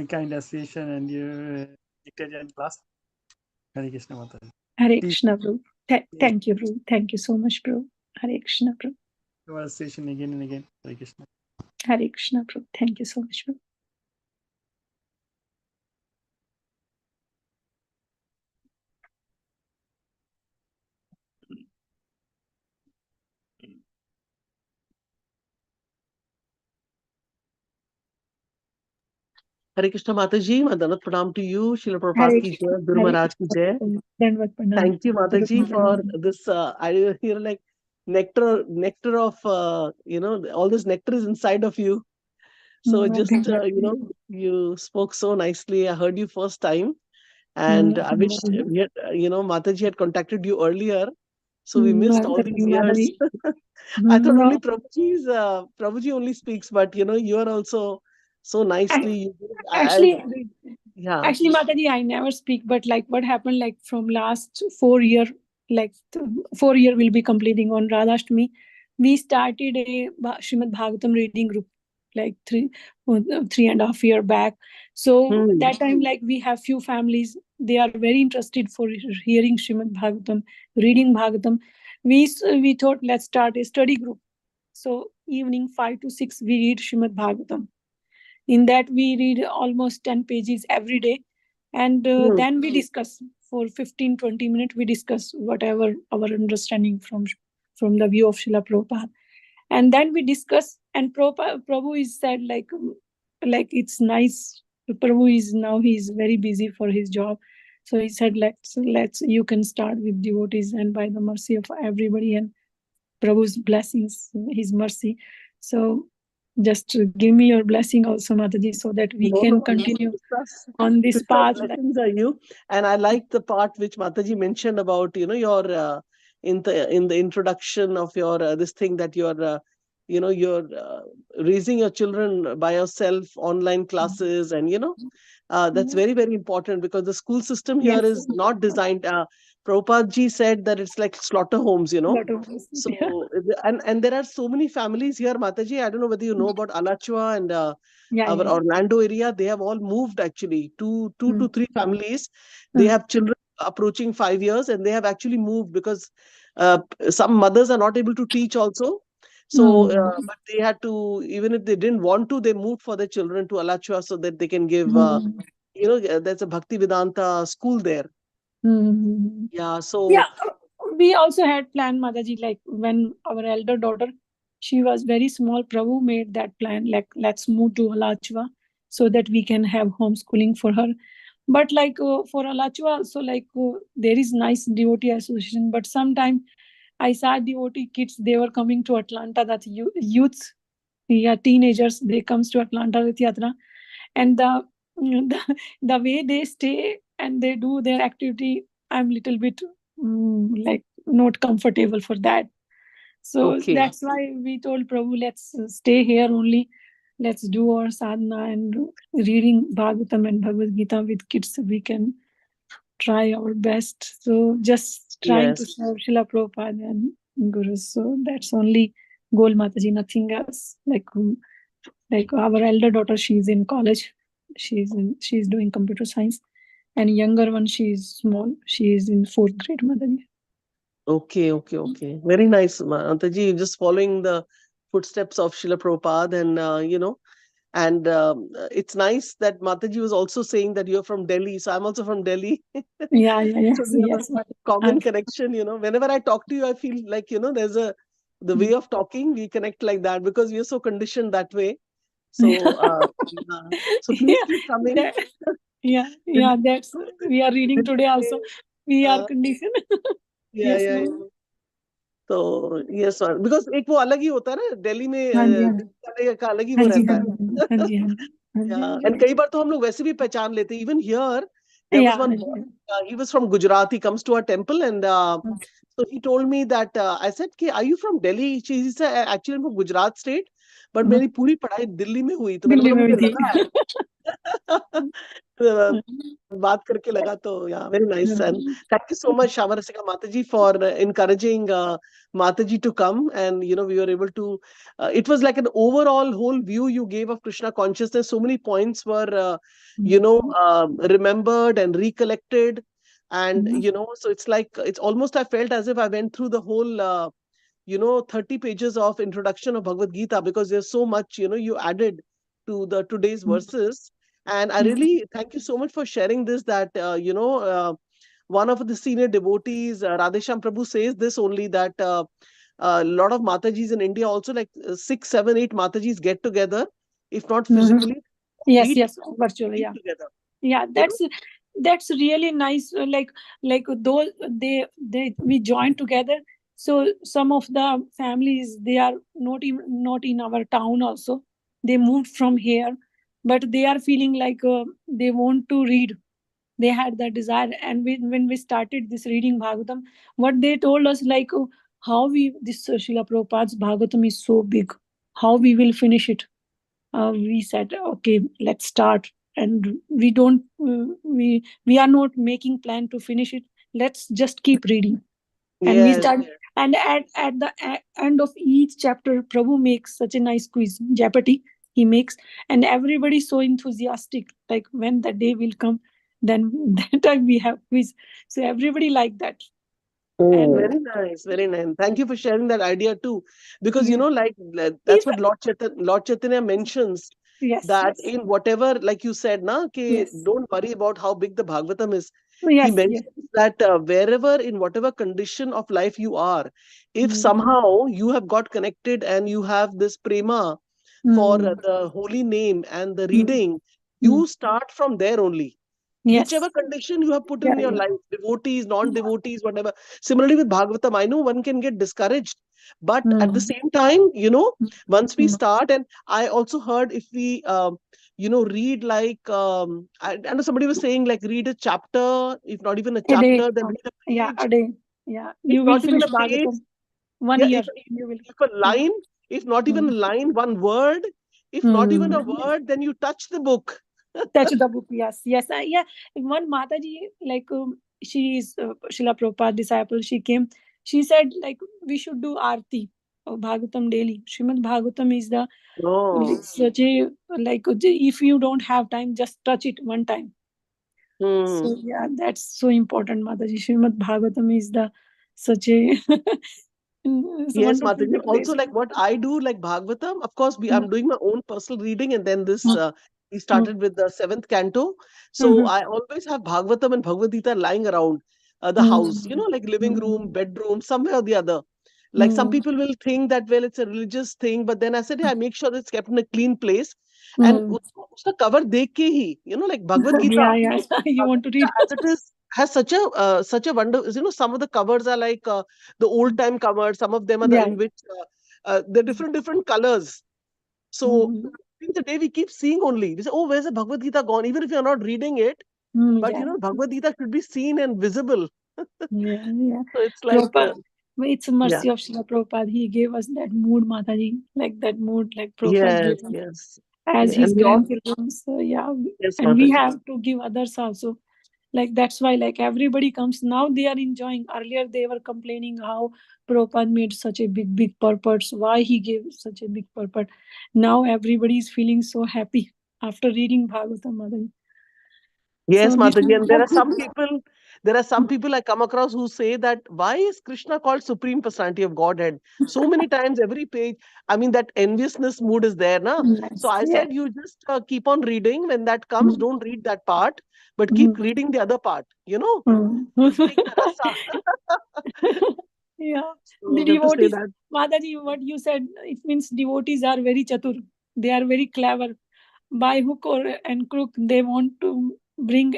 kind association and your Victorian class. Hare Krishna Mataji. Hare Krishna, Prabhu. Thank you, Prabhu. Thank you so much, Prabhu. Hare Krishna, Prabhu. Your association again and again. Hare Krishna. Hare Krishna, Prabhu. Thank you so much, Prabhu. Hare Krishna Mataji, Dandavat Pranam to you, Srila Prabhupada Hare ki Krishna. jai, Guru Hare Maharaj ki jai. Krishna. Dandavad Pranam. Thank you, Guru Mataji, for Maharaj. this. I hear like nectar of, all this nectar is inside of you. So just, you spoke so nicely. I heard you first time. And I wish we had, Mataji had contacted you earlier. So we missed all these years. I thought only Prabhuji only speaks, but you are also so nicely. Actually, Yeah. Actually, Mataji, I never speak, but like what happened, like from last 4 year, like 4 year will be completing on Radhashtami. We started a Srimad Bhagavatam reading group, like 3.5 year back. So that time, like we have few families, they are very interested for hearing Srimad Bhagavatam, reading Bhagavatam. We thought let's start a study group. So evening 5 to 6 we read Srimad Bhagavatam. In that we read almost 10 pages every day, and then we discuss for 15-20 minutes. We discuss whatever our understanding from the view of Srila Prabhupada, and then we discuss. And Prabhu is said like it's nice. Prabhu is now he's very busy for his job, so he said let's you can start with devotees, and by the mercy of everybody and Prabhu's blessings, his mercy. So just give me your blessing also, Mataji, so that we can continue on this path. Blessings are you. And I like the part which Mataji mentioned about, your in the introduction of your this thing that you're you're raising your children by yourself, online classes, and that's very, very important, because the school system here Yes. is not designed. Prabhupada ji said that it's like slaughter homes. Lot of us. Yeah. So, and there are so many families here, Mataji. I don't know whether you know about Alachua and Yeah. our Yeah. Orlando area. They have all moved, actually. Two to three families. They Mm. have children approaching 5 years, and they have actually moved because some mothers are not able to teach also. So, but they had to, even if they didn't want to, they moved for their children to Alachua so that they can give, there's a Bhakti Vedanta school there. Mm. Yeah. So, Yeah, we also had planned, Mataji, like when our elder daughter, she was very small, Prabhu made that plan, like let's move to Alachua so that we can have homeschooling for her. But like for Alachua also, like there is nice devotee association, but sometime I saw devotee kids, they were coming to Atlanta, that youths, yeah, teenagers, they comes to Atlanta with Yatra, and the way they stay and they do their activity, I'm little bit like not comfortable for that. So okay. that's why we told Prabhu, let's stay here only. Let's do our sadhana and reading Bhagavatam and Bhagavad Gita with kids. We can try our best. So just trying to Yes. serve Srila Prabhupada and Gurus. So that's only goal, Mataji, nothing else. Like our elder daughter, she's in college. She's doing computer science, and younger one, she's small. She is in fourth grade, Mataji. Okay. Very nice, Antaji. Just following the footsteps of Srila Prabhupada, and and it's nice that Mataji was also saying that you're from Delhi. So I'm also from Delhi. Yeah, So yes, we have yes. a common connection. Whenever I talk to you, I feel like there's the way of talking, we connect like that because we're so conditioned that way. So yeah. So please Yeah, keep coming. that, yeah. That's we are reading today also. We are Uh, conditioned. Yes, yeah. ma'am. तो yes because एक वो अलग ही होता है ना दिल्ली में हाँ जी, हाँ दिल्ली वाले का अलग ही हाँ वो जी, रहता हाँ है जी, हाँ जी, हाँ जी, हाँ जी, हाँ एंड जी। कई बार तो हम लोग वैसे भी पहचान लेते हैं even here there was Yeah, one yeah. he was from Gujarat. He comes to our temple, and so he told me that I said कि are you from Delhi? She said actually I'm from Gujarat state, but मेरी पूरी पढ़ाई दिल्ली में हुई, तो मैंने दिल्ली बोला में हुई मुझे थी। लगा बात करके लगा तो yeah, very nice. And thank you so much, Shamarasika Mataji, for encouraging Mataji to come, and we were able to it was like an overall whole view you gave of Krishna consciousness. So many points were remembered and recollected, and so it's like it's almost I felt as if I went through the whole 30 pages of introduction of Bhagavad Gita, because there's so much you added to the today's verses. And I really thank you so much for sharing this, that one of the senior devotees, Radhesham Prabhu, says this only, that a lot of Matajis in India also, like 6, 7, 8 Matajis get together, if not physically, Yes, meet, yes, virtually, meet yeah. together. Yeah, You know? that's really nice. Like those they we join together. So some of the families, they are not in our town also. They moved from here, but they are feeling like they want to read. They had that desire, and when we started this reading Bhagavatam, what they told us, like how we this Srila Prabhupada's Bhagavatam is so big, how we will finish it. We said, okay, let's start, and we don't we are not making plan to finish it. Let's just keep reading. And we Yes. start, and at the end of each chapter, Prabhu makes such a nice quiz, jeopardy he makes, and everybody's so enthusiastic, like when the day will come, then that time we have quiz. So everybody like that. And Very nice, very nice. Thank you for sharing that idea too, because yeah, that's if what Lord Chaitanya mentions, yes, that yes, in whatever, like you said, na, कि yes, don't worry about how big the Bhagavatam is. He yes, yes. mentions that wherever, in whatever condition of life you are, if Mm. somehow you have got connected and you have this prema for the holy name and the Mm. reading, Mm. you start from there only. Yes. Whichever condition you have put Yeah, in your yeah. life, devotees, non-devotees, whatever. Similarly with Bhagavatam, I know one can get discouraged, but at the Mm. same time, once we Mm. start, and I also heard if we, read like, I know somebody was saying like read a chapter, if not even a A day. chapter, then read a Yeah, page. a day. Yeah, If you will not even finish a page, Bhagavatam 1 yeah, year. if You will. if a Yeah. line, If not even a line, one word, if not even a word, then you touch the book. Touch the book, yes, yes. Yeah, one Mataji, like she is Srila Prabhupada disciple. She came. She said like we should do arti of Bhagavatam daily. Srimad Bhagavatam is the such a like if you don't have time, just touch it one time. So yeah, that's so important, Mataji. Srimad Bhagavatam is the such a Yes, wonderful Mataji. Also, place. like what I do, like Bhagavatam, of course, I'm doing my own personal reading, and then this we started with the 7th canto. So I always have Bhagavatam and Bhagavad Gita lying around the house, like living room, bedroom, somewhere or the other. Like some people will think that, well, it's a religious thing, but then I said, yeah, I make sure it's kept in a clean place. And uska cover dekh ke hi, like Bhagavad Gita. Yeah, you want to read? As it is, has such a wonder. Some of the covers are like the old time covers. Some of them are Yeah. in which they're different colors. So in the day we keep seeing only. We say, oh, where's the Bhagavad Gita gone? Even if you're not reading it, but Yeah. Bhagavad Gita should be seen and visible. Yeah. So it's like Prabhupada, it's a mercy yeah. of Srila Prabhupada. He gave us that mood, Mataji, like that mood, like Prabhupada Yes, gave us yes. as Yeah. his And we all, grandchildren. So yeah, yes, and we Mataji. have to give others also. Like that's why like everybody comes now. They are enjoying. Earlier they were complaining how Prabhupada made such a big purpose. Why he gave such a big purpose. Now everybody is feeling so happy after reading Bhagavatam, Mataji. Yes, So this Mataji. is And there are some people I come across who say that why is Krishna called Supreme Personality of Godhead? So many times, every page, I mean, that enviousness mood is there, na? So nice. I Yeah. said, you just keep on reading. When that comes, don't read that part, but keep reading the other part, Just take the rasa. Yeah. So The we have to say devotees, that. Mataji, what you said, it means devotees are very chatur. They are very clever. By hook or and crook, they want to bring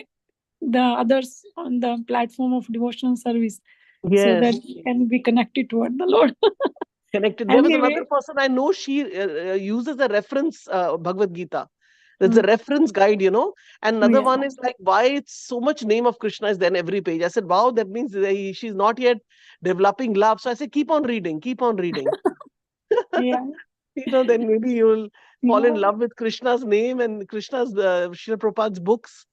the others on the platform of devotional service so that Yes. we can be connected toward the Lord. Connected. There was Anyway, another person I know, she uses a reference Bhagavad Gita. There's a reference guide, And another yeah. one is like, why it's so much name of Krishna is there in every page. I said, wow, that means she's not yet developing love. So I said, keep on reading, keep on reading. Yeah. Then maybe you'll fall in Yeah. love with Krishna's name and Krishna's, Srila Prabhupada's books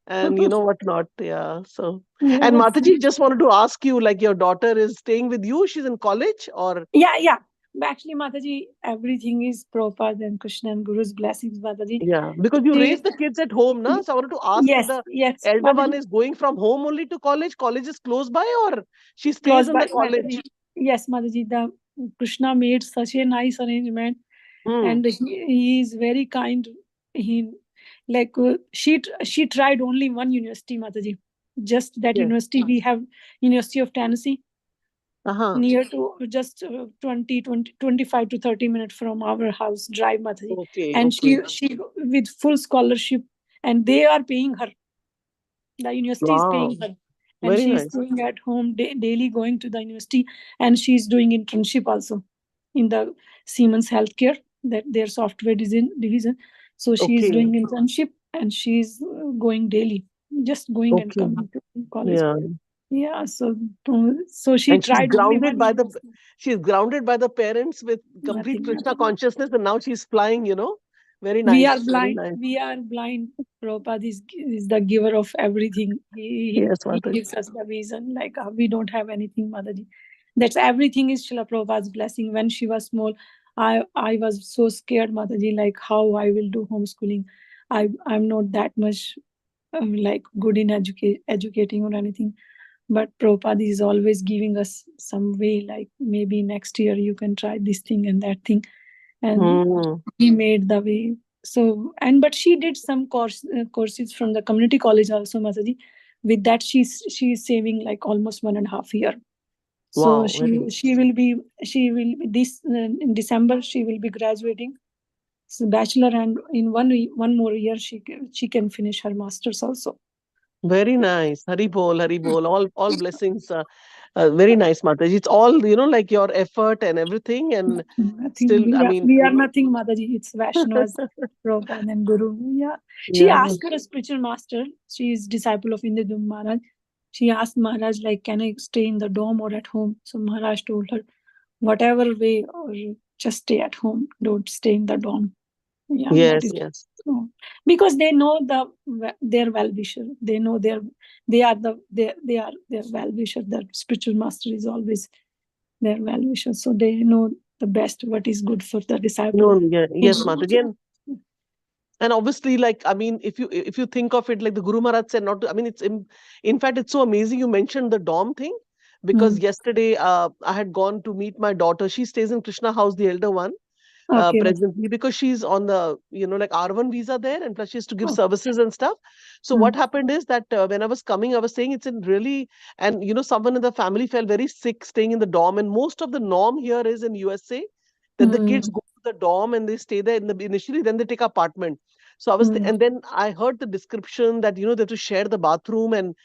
and whatnot. Yeah. So, and Yes. Mataji, just wanted to ask you, like your daughter is staying with you. She's in college or? Yeah. But actually, Mataji, everything is Prabhupada and Krishna and Guru's blessings, Mataji. Yeah, because you She, raise the kids at home, na? So I wanted to ask if yes, the yes, elder one Mataji. is going from home only to college. College is close by, or she stays Close in by the college. Mataji. Yes, Mataji. The Krishna made such a nice arrangement, Hmm. and he is very kind. He like she tried only one university, Mataji. Just that Yes. university we have, University of Tennessee, Uh-huh. near to just 25 to 30 minutes from our house drive, Mataji. Okay. And Okay. she with full scholarship, and they are paying her. The university is Wow. paying her, and Very she is nice. staying at home daily, going to the university, and she is doing internship also in the Siemens Healthcare, that their software division. So she is Okay. doing internship, and she is going daily, just going and Okay. coming to college. Yeah. Yeah, so she And tried only one university. she's grounded by the parents with complete Krishna Nothing. consciousness, and now she's flying. Very We are nice. Very blind. nice. We are blind. Prabhupada is the giver of everything. Yes, He Mataji. gives us the vision. Like we don't have anything, Mataji. That's everything is Srila Prabhupada's blessing. When she was small, I was so scared, Mataji, like how I will do homeschooling. I'm not that much like good in educating or anything. But Prabhupada is always giving us some way, like maybe next year you can try this thing and that thing. And Hmm. he made the way. So but she did some courses from the community college also, Mataji. With that, she's saving like almost 1.5 year. So Wow. Very nice. she will be this in December she will be graduating. So bachelor, and in one more year she can finish her masters also. Very nice. Hari bol, Hari bol. All blessings. Very nice, Mataji. It's all, like your effort and everything. And Nothing. still, I mean, We are nothing, Mataji. It's Vaishnavas, Prabhupada and Guru. Yeah. She yeah. asked her spiritual master. She is disciple of Indradum Maharaj. She asked Maharaj, like, can I stay in the dome or at home? So Maharaj told her, whatever way or just stay at home, don't stay in the dorm. Yeah, that Yes, is yes. true. Because they know their well wisher. They know they are their well wisher. The spiritual master is always their well wisher. So they know the best what is good for the disciple. No, yeah, yes, Mataji. In- And obviously, like, I mean, if you think of it, like the Guru Maharaj said, not to, I mean, in fact, it's so amazing you mentioned the dorm thing, because Mm. yesterday I had gone to meet my daughter. She stays in Krishna House, the elder one, Okay. presently, because she's on the, like R1 visa there, and plus she has to give Oh. services and stuff. So Mm. what happened is that when I was coming, I was saying it's in really, and someone in the family fell very sick staying in the dorm, and most of the norm here is in USA that the kids Mm. go to the dorm and they stay there initially, then they take apartment. So I was, Mm. and then I heard the description that they have to share the bathroom, and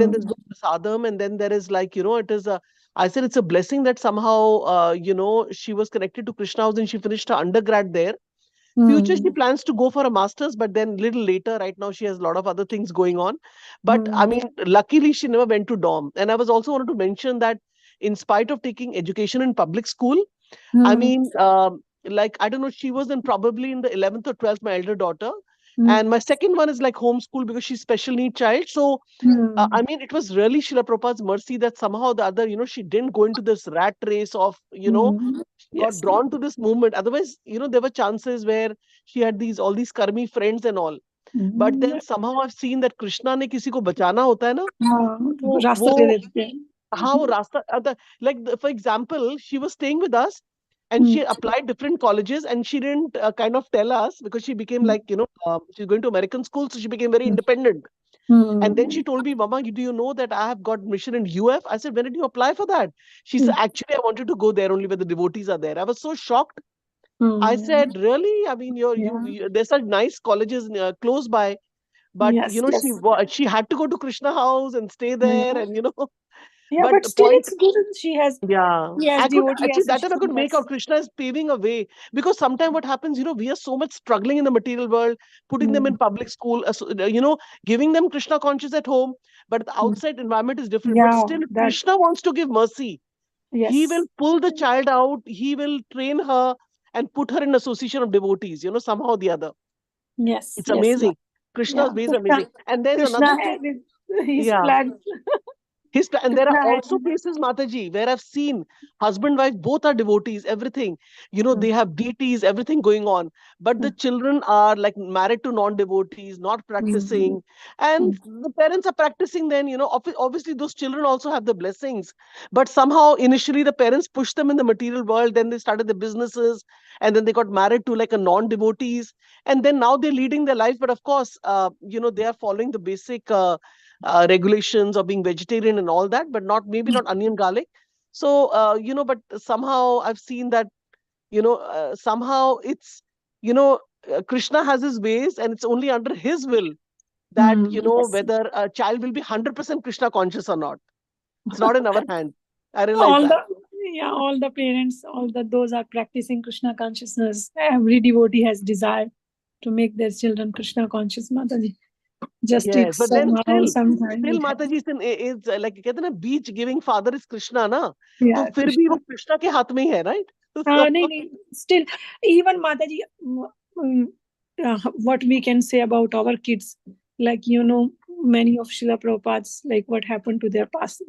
then there's Mm. no prasadam, and then there is, like, it is a. I said it's a blessing that somehow she was connected to Krishna House and she finished her undergrad there. Future, she Mm. plans to go for a master's, but then little later, right now she has a lot of other things going on. But I Mm. mean, luckily she never went to dorm. And I was also wanted to mention that in spite of taking education in public school, I Mm. mean, like, I don't know, she was in probably in the 11th or 12th, my elder daughter. Mm. And my second one is like homeschool because she's special need child. So, I Mm. mean, it was really Srila Prabhupada's mercy that somehow or the other, she didn't go into this rat race of, Mm. got Yes. drawn to this movement. Otherwise, there were chances where she had all these karmi friends and all. But Mm. then somehow I've seen that Krishna ने किसी को बचाना होता है ना, हाँ, तो रास्ता दे वो देते हैं. how Rasta, like, for example, she was staying with us and Mm. she applied different colleges and she didn't kind of tell us because she became Mm. like, she's going to American school. So she became very Mm. independent. And then Mm. she told me, Mama, do you know that I have got mission in UF? I said, when did you apply for that? She said, Mm. actually, I wanted to go there only where the devotees are there. I was so shocked. I Mm. said, really? I mean, Yeah. there's such nice colleges close by. But, Yes. Yes. she had to go to Krishna House and stay there. Yeah. And, Yeah, but but the still, point. it's good. Yeah, She has I could devotee actually that time I association. could make Yes. out Krishna is paving a way, because sometimes what happens, we are so much struggling in the material world, putting them in Mm. public school, giving them Krishna conscious at home, but the Mm. outside environment is different. But Yeah. still, if That. Krishna wants to give mercy, he will Yes. pull the child out, he will train her and put her in association of devotees, somehow or the other. Yes. It's Yes. amazing. Yeah. Krishna's way is amazing. And there's Krishna another thing. has his Yeah. plan. And there are Krishna has. also cases, Mataji, where I've seen husband, wife, both are devotees, everything. They Mm. have deities, everything going on. But the Mm. children are like married to non-devotees, not Mm. practicing. And Mm. the parents are practicing then, obviously those children also have the blessings. But somehow initially the parents pushed them in the material world, then they started the businesses, and then they got married to like a non-devotees. And then now they're leading their life. But of course, they are following the basic regulations of being vegetarian and all that, but maybe not onion garlic. So, but somehow I've seen that, somehow it's, Krishna has his ways and it's only under his will that, Yes. whether a child will be 100% Krishna conscious or not. It's not in our hand. I realize All that. the Yeah, all the parents, those are practicing Krishna consciousness. Every devotee has desire to make their children Krishna conscious. Mataji, just it Yes, but then somehow, sometime still it happens. Mataji is like कहते हैं ना, beach giving father is Krishna ना, तो Yeah, फिर भी वो Krishna. Krishna के हाथ में ही है, right? So, No, still, even Mataji, what we can say about our kids, like many of Srila Prabhupada's, like what happened to their past,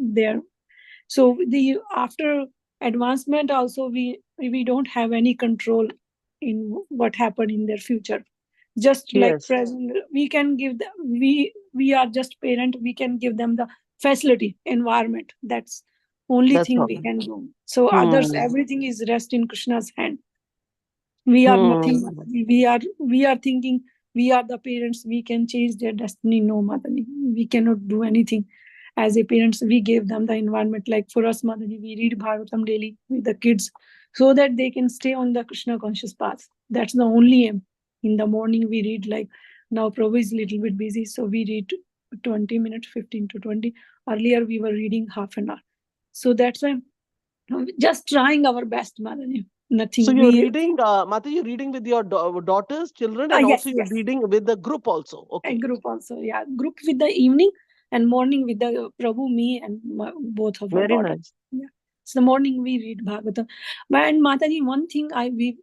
so the after advancement also we don't have any control in what happened in their future. Just like yes, present, we can give them, we are just parent, we can give them the facility environment. That's only that's thing all. we can do. So others, Hmm. everything is rest in Krishna's hand. We are nothing. Hmm. We are thinking we are the parents, we can change their destiny. No, Mataji, we cannot do anything. As a parents, we gave them the environment. Like for us, Mataji, we read Bhagvatam daily with the kids so that they can stay on the Krishna conscious path. That's the only aim. In the morning we read, like now Prabhu is a little bit busy, so we read 20 minutes, 15 to 20. Earlier we were reading half an hour. So that's why just trying our best, Mataji. So Nothing. you're reading, Mata, you're reading with your daughters, children, and also Yes, you're yes. reading with the group also. A Okay. group also, yeah. Group with the evening and morning with the Prabhu, me and both of our Very daughters. nice. Yeah. So the morning we read Bhagavatam. And Mataji, one thing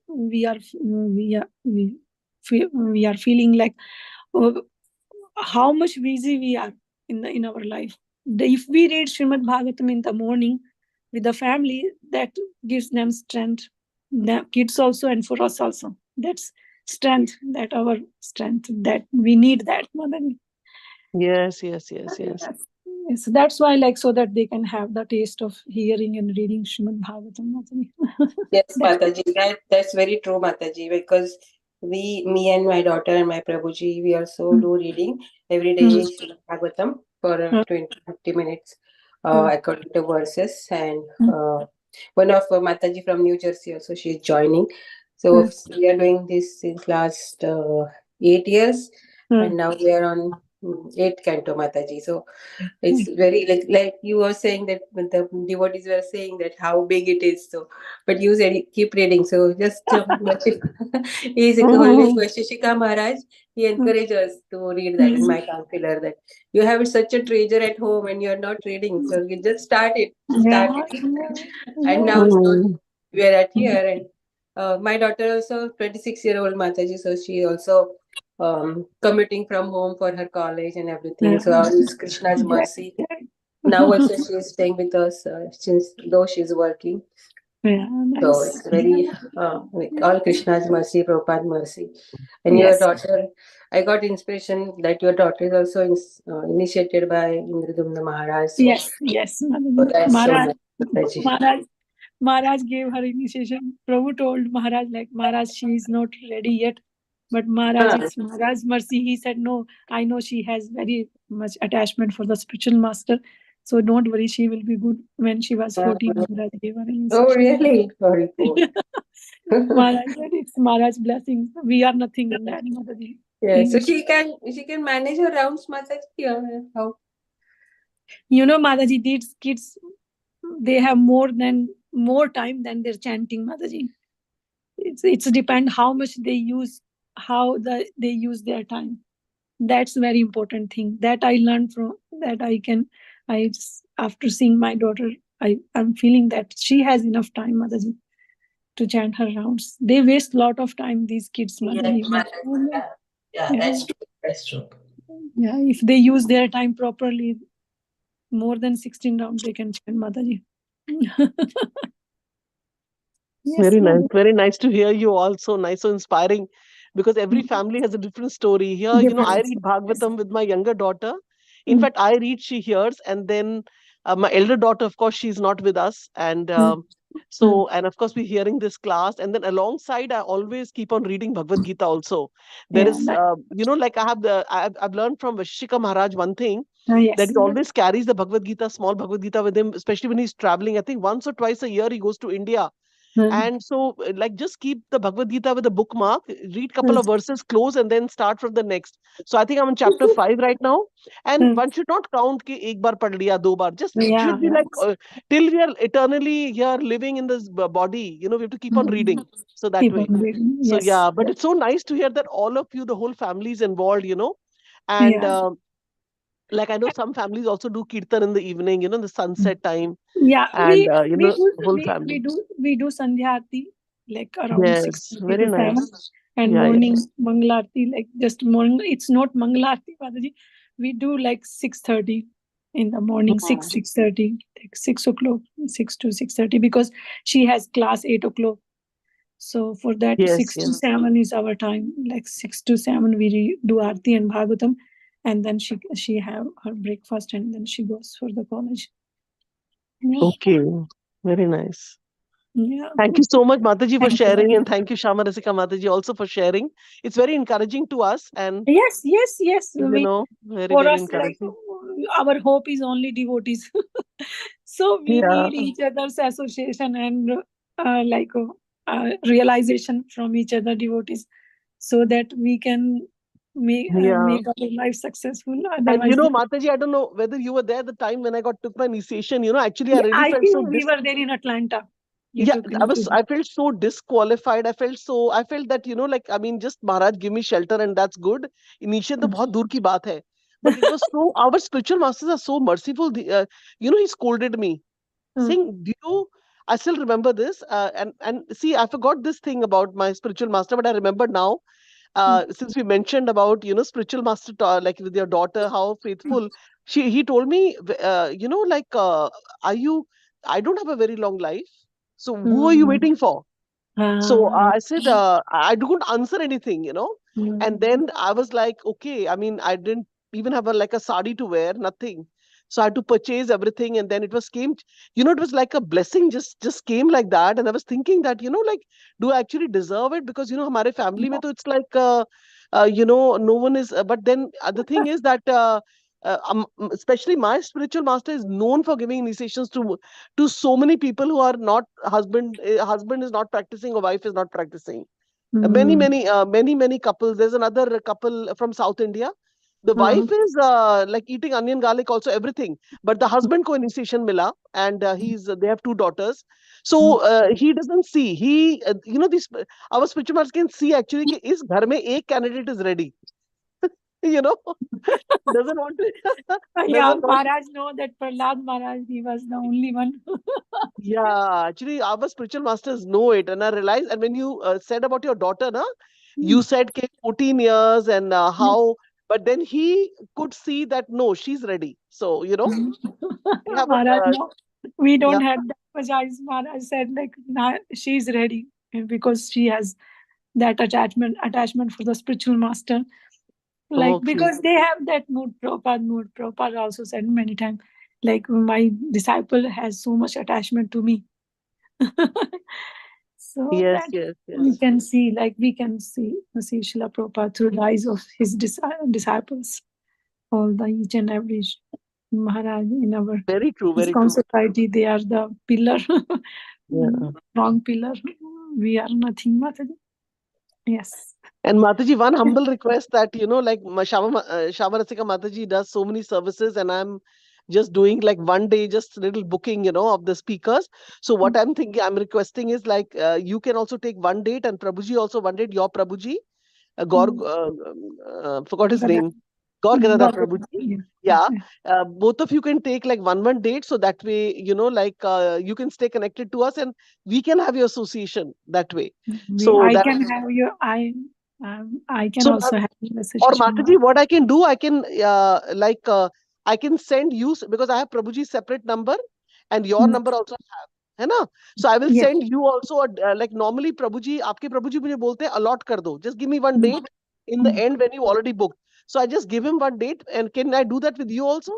we are feeling like uh, how much busy we are in our life. If we read Srimad Bhagavatam in the morning with the family, that gives them strength. The kids also and for us also. That's strength. That our strength. That we need that, Mataji. Yes. Yes. Yes, that's why, like, so that they can have the taste of hearing and reading Srimad Bhagavatam. Yes, That's Mataji, that's very true, Mataji, because me and my daughter and my Prabhuji, we also do reading every day Srimad Bhagavatam for 20, 30 minutes according to verses. And one of Mataji from New Jersey also, she's joining. So we are doing this since last 8 years, and now we are on eighth canto, Mataji. So it's very like you were saying that when the devotees were saying that how big it is. So, but you said keep reading. So just he's always Shishika Maharaj. He encouraged us to read that in my counselor that you have such a treasure at home and you're not reading. So you just start reading. And now slowly we are at here. And my daughter also 26-year-old Mataji. So she also commuting from home for her college and everything. So all is Krishna's mercy. Now also she is staying with us since though she's working. So nice. it's very like all Krishna's mercy, Prabhupada's mercy. And your Yes. daughter, I got inspiration that your daughter is also initiated by Indradumna Maharaj. So, Yes. so that's so Maharaj, nice. Mataji. Maharaj gave her initiation. Prabhu told Maharaj, like, Maharaj, she is not ready yet. But Maharaj, it's Maharaj's mercy. He said, no, I know she has very much attachment for the spiritual master. So don't worry, she will be good. When she was 14, Maharaj gave her initiation. Oh, really? Very cool. Maharaj said, it's Maharaj's blessings. We are nothing in that, Mataji. Yeah, so she can manage her rounds, Mataji. How? You know, Mataji, these kids, they have more time than their chanting, Mataji. It's depend how much they use, they use their time. That's very important thing that I learned from that. After seeing my daughter, I'm feeling that she has enough time, Mataji, to chant her rounds. They waste a lot of time, these kids, Mataji. Yeah, that's true. That's true. Yeah, if they use their time properly, more than 16 rounds they can chant, Mataji. Yes, Very nice. Mataji. Very nice to hear you all. So nice, so inspiring. Because every family has a different story. Here, I Difference. read Yes. Bhagavatam with my younger daughter. In fact, I read, she hears, and then my elder daughter, of course, she's not with us. And and of course, we're hearing this class. And then alongside, I always keep on reading Bhagavad Gita also. There Yeah, is, like I've learned from Vashika Maharaj one thing, that yes. he always carries the Bhagavad Gita, small Bhagavad Gita with him, especially when he's traveling. I think once or twice a year he goes to India, and so like just keep the Bhagavad Gita with a bookmark, read couple of verses, close, and then start from the next. So I think I'm in chapter 5 right now, and one should not count ki ek bar pad liya, do bar. Just it Yeah, should be like till we are eternally here living in this body, we have to keep on reading. So that keep way. on reading. So Yes. yeah, but it's so nice to hear that all of you, the whole family is involved, and Yeah. like I know some families also do kirtan in the evening, in the sunset time, Yeah, and whole family. we do Sandhya Aarti like around Yes, 6:30 very to 7, nice. and Yeah, yeah. morning Mangala Aarti, like just morning. It's not Mangala Aarti, Mataji. We do like 6:30 in the morning, Mhm. 6:30, like 6 o'clock, 6 to 6:30, because she has class 8 o'clock. So for that, Yes, 6 to yes. 7 is our time. Like 6 to 7, we do Aarti and Bhagavatam, and then she have her breakfast, and then she goes for the college. Yeah. Okay. Very nice. Yeah. Thank you so much, Mataji, for Thank you. sharing, and thank you, Shama Rasika Mataji, also for sharing. It's very encouraging to us, and Yes. very, For very us, like, encouraging. our hope is only devotees. So we Yeah, need each other's association and realization from each other devotees, so that we can yeah. make our life successful. And Otherwise, Mataji, I don't know whether you were there at the time when I took my initiation. Actually, I yeah, really I felt so think we were there in Atlanta. You yeah, took initiative. I felt so disqualified. I felt that, like, I mean, just Maharaj give me shelter and that's good. Initiation to bahut dur ki baat hai. But it was so, our spiritual masters are so merciful. He scolded me. saying, I still remember this, and see, I forgot this thing about my spiritual master, but I remember now. Since we mentioned about spiritual master, like with your daughter, how faithful he told me, are you? I don't have a very long life, so who are you waiting for? So I said, I don't answer anything, And then I was like, okay, I mean, I didn't even have like a sari to wear, nothing. So I had to purchase everything, and then it was like a blessing, just came like that. And I was thinking that, like, do I actually deserve it? Because हमारे family में तो it's like, no one is. But then the thing is that. Especially my spiritual master is known for giving initiations to so many people who are not husband is not practicing or wife is not practicing. Many couples. There's another couple from South India. The wife is like eating onion, garlic, also everything. But the husband ko initiation mila, and they have 2 daughters. So he doesn't see. This our spiritual master can see actually कि इस घर में एक candidate is ready. Doesn't want to. Yeah, Maharaj know that Prahlad Maharaj, he was the only one. Yeah, actually, our spiritual masters know it, and I realized. And when you said about your daughter, you said 14 years and how, but then he could see that no, she's ready. So we have Maharaj, no, we don't yeah. have that much eyes. Maharaj said like, nah, she's ready because she has that attachment for the spiritual master. Like Okay. because they have that mood. Prabhupada also said many times, like my disciple has so much attachment to me. So Yes, that yes, we yes. can see Srila Prabhupada through the eyes of his disciples, all the each and every Maharaj in our Very true, very ISKCON true. society. They are the pillar, Yeah. strong pillar. We are nothing, Mataji. Yes. And Mataji, one humble request that, like Shama Rasika Mataji does so many services, and I'm just doing like one day, just little booking, of the speakers. So what I'm thinking, I'm requesting is like, you can also take one date, and Prabhuji also one date, your Prabhuji, forgot his name, Gaur Gadadhar Prabhuji. Yeah, both of you can take like one date, so that way, like you can stay connected to us, and we can have your association that way. So I that. can have your I can So, also have your or association. Mataji, what I can do, I can I can send you because I have Prabhuji's separate number and your number also I have, है ना? So I will Yes. send you also like normally Prabhuji, आपके Prabhuji मुझे बोलते हैं allot कर दो, just give me one date in the end when you already booked. So I just give him one date, and can I do that with you also?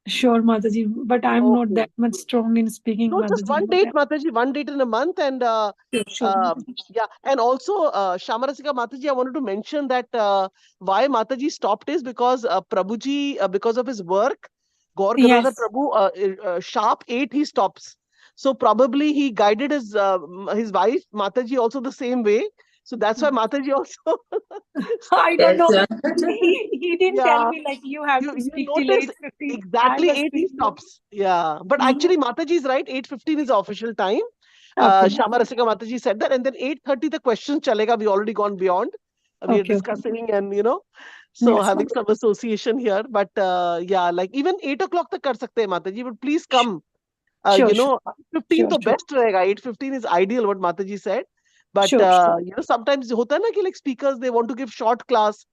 Sure, Mataji, but I'm not that much strong in speaking, No, just Mataji. one date, Mataji, one date in a month. And Sure. yeah, and also Shamarasika Mataji, I wanted to mention that why Mataji stopped is because Prabhuji, because of his work, Gaur Gadadhar Yes. Prabhu, sharp 8 he stops. So probably he guided his wife Mataji also the same way. So that's why Mataji also. I don't know. Yes, He didn't tell Yeah. me like you have to You speak till notice 8:50. I exactly was 8 he thinking. stops. Yeah. But actually Mataji is right. 8:15 is the official time. Okay. Shyama Rasika Mataji said that. And then 8:30 the questions chalega. We already gone beyond. We are Okay. discussing and so Yes, having some association here. But yeah, like even 8 o'clock tak kar sakte hai Mataji. But please come. Sure. 15 Sure. to best rahega. 8:15 is ideal what Mataji said. But Sure. sometimes hota hai na ki like speakers they want to give short class.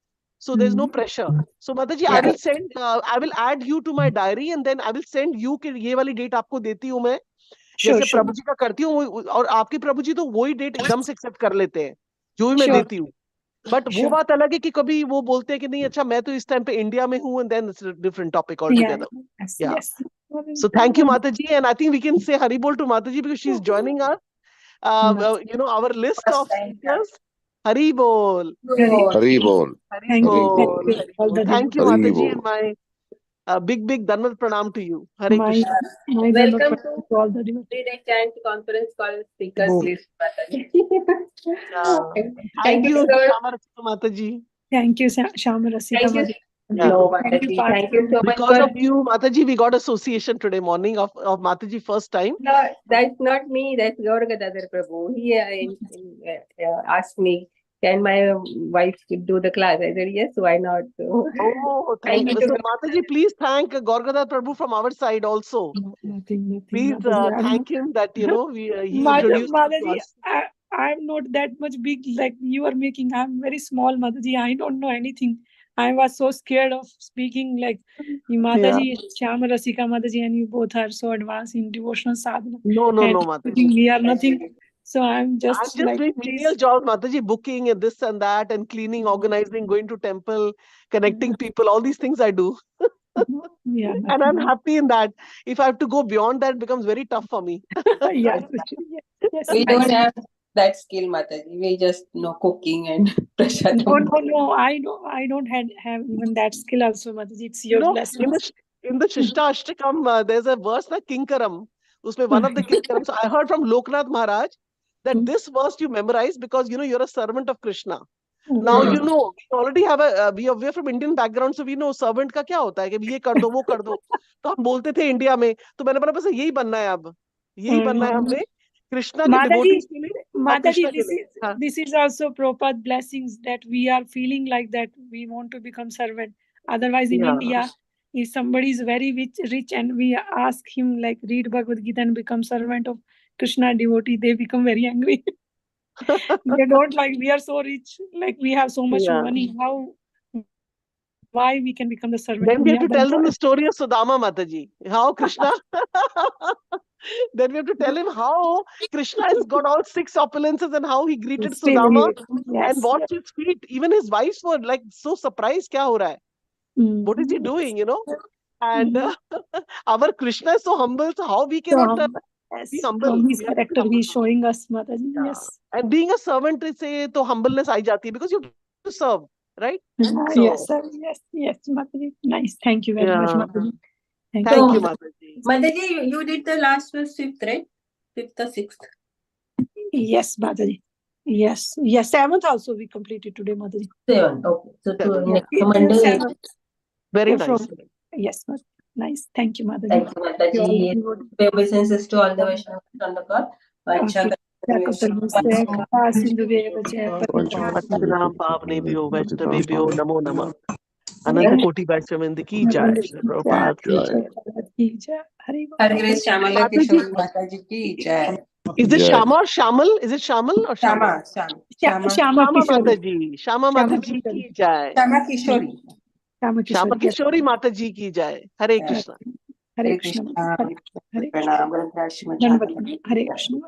So there's no pressure. So Mataji, I Yeah. will send, I will add you to my diary, and then I will send you कि ये वाली date आपको देती हूँ मैं. जैसे Sure. प्रभु जी का करती हूँ और आपके प्रभु जी तो वही डेट एकदम से एक्सेप्ट कर लेते हैं जो भी मैं Sure. देती हूँ. बट वो Sure. बात अलग है कि कभी वो बोलते हैं कि नहीं अच्छा मैं तो इस टाइम पे इंडिया में हूँ, and then it's different topic all Yeah. Together. Yes. Yeah. Yes. So thank you Mataji, and I think we can say Hari Bol to Mataji because she's joining us. Our list First of time, yeah. speakers. Hari Bol. Hari Bol. Hari Thank you. Bol. Thank you. Hari All Bol. the Thank you Hari Mataji, Bol. and my big Dhanvat Pranam to you. Hare My Krishna. Welcome to to all the devotees. Everyday Chant conference call speakers Bol. list, Mataji. Thank you, sir. Shamarachita Mataji. Thank you, Shyama Rasika. Thank you. Mataji. Yeah. No, Thank you, Mataji. Thank you so much Because for. of you, Mataji, we got association today morning of Mataji first time. No, that's not me. That's Gaur Gadadhar Prabhu. He asked me, can my wife do the class? I said, yes, why not? So Oh, I thank need you. to So, go. Mataji, please thank Gaurgadar Prabhu from our side also. Nothing, Please Mataji. thank him that, he introduced us to Mataji, us. I'm not that much big like you are making. I'm very small, Mataji. I don't know anything. I was so scared of speaking like you, Yeah. Mataji, Shyama Rasika Mataji, and you both are so advanced in devotional sadhana. No, And Mataji. we are nothing. So I'm I'm just just like, doing please. menial jobs, Mataji, booking and this and that, and cleaning, organizing, going to temple, connecting people, all these things I do. Yeah, And I'm nothing. happy in that. If I have to go beyond that, it becomes very tough for me. Yeah, yes, We nice. don't have that skill, Mataji. We just know cooking and prasadam. No. I don't have even that skill also, Mataji. It's You your know, blessing. in the Shishta Ashtakam, there's a verse like Kinkaram. Usme one of the Kinkaram. So I heard from Loknath Maharaj that this verse you memorize because you're a servant of Krishna. Now Yeah. we already have a we are from Indian background, so we know servant का क्या होता है कि ये कर दो वो कर दो. तो हम बोलते थे इंडिया में, तो मैंने बोला बस यही बनना है अब, यही बनना है हमने कृष्णा के Mataji, डिवोटीज के लिए और Mataji, कृष्णा के लिए. हाँ. this is also Prabhupada's blessings that we are feeling like that we want to become servant. Otherwise, in Yeah. India, if somebody is very rich and we ask him like read Bhagavad Gita and become servant of Krishna devotee, they become very angry. They don't like we are so rich, like we have so much Yeah. money. Why we can become the servant? Then we have to tell them the the story of Sudama Mataji. How Krishna. Then we have to tell him how Krishna has got all 6 opulences and how he greeted still Sudama yes, and washed his feet. Even his wives were like so surprised. Kya ho raha hai? What is he doing? And our Krishna is so humble. So how we cannot be humble? From his We have to be character, humble. he is showing us, Mataji. Yeah. Yes. And being a servant, say, to humbleness aa jati hai because you have to serve, right? Yes, sir. Yes, Mataji. Nice. Thank you very much, Yeah. Mataji. Thank Thank you. you, Mataji. Mataji, you did the last was fifth, right? Fifth or sixth? Yes, Mataji. Yes. 7th also we completed today, Mataji. 7. Okay. So Seven. next Monday. 7th. Very From- nice. Yes, Mataji. Nice. Thank you, Mataji. Thank you, Mataji. Obeisances to all the Vaishnavas on the call. Vansha पतिनाम पावनेभ्यो वैष्णवेभ्यो नमो नमः. अनंत कोटि वैष्णववृंद की जय. प्रभुपाद की जय. Hare Krishna, Shyamala Kishore Mataji ki jai. Is it Shyama or Shamal? Is it Shamal or Shama? Shama Shama Mataji. Shama Mataji ki jai. Kishori. Shama Kishori Mataji ki jai. Hare Krishna. Hare Krishna. Hare Krishna. Hare Krishna. Pranam. Hare Krishna.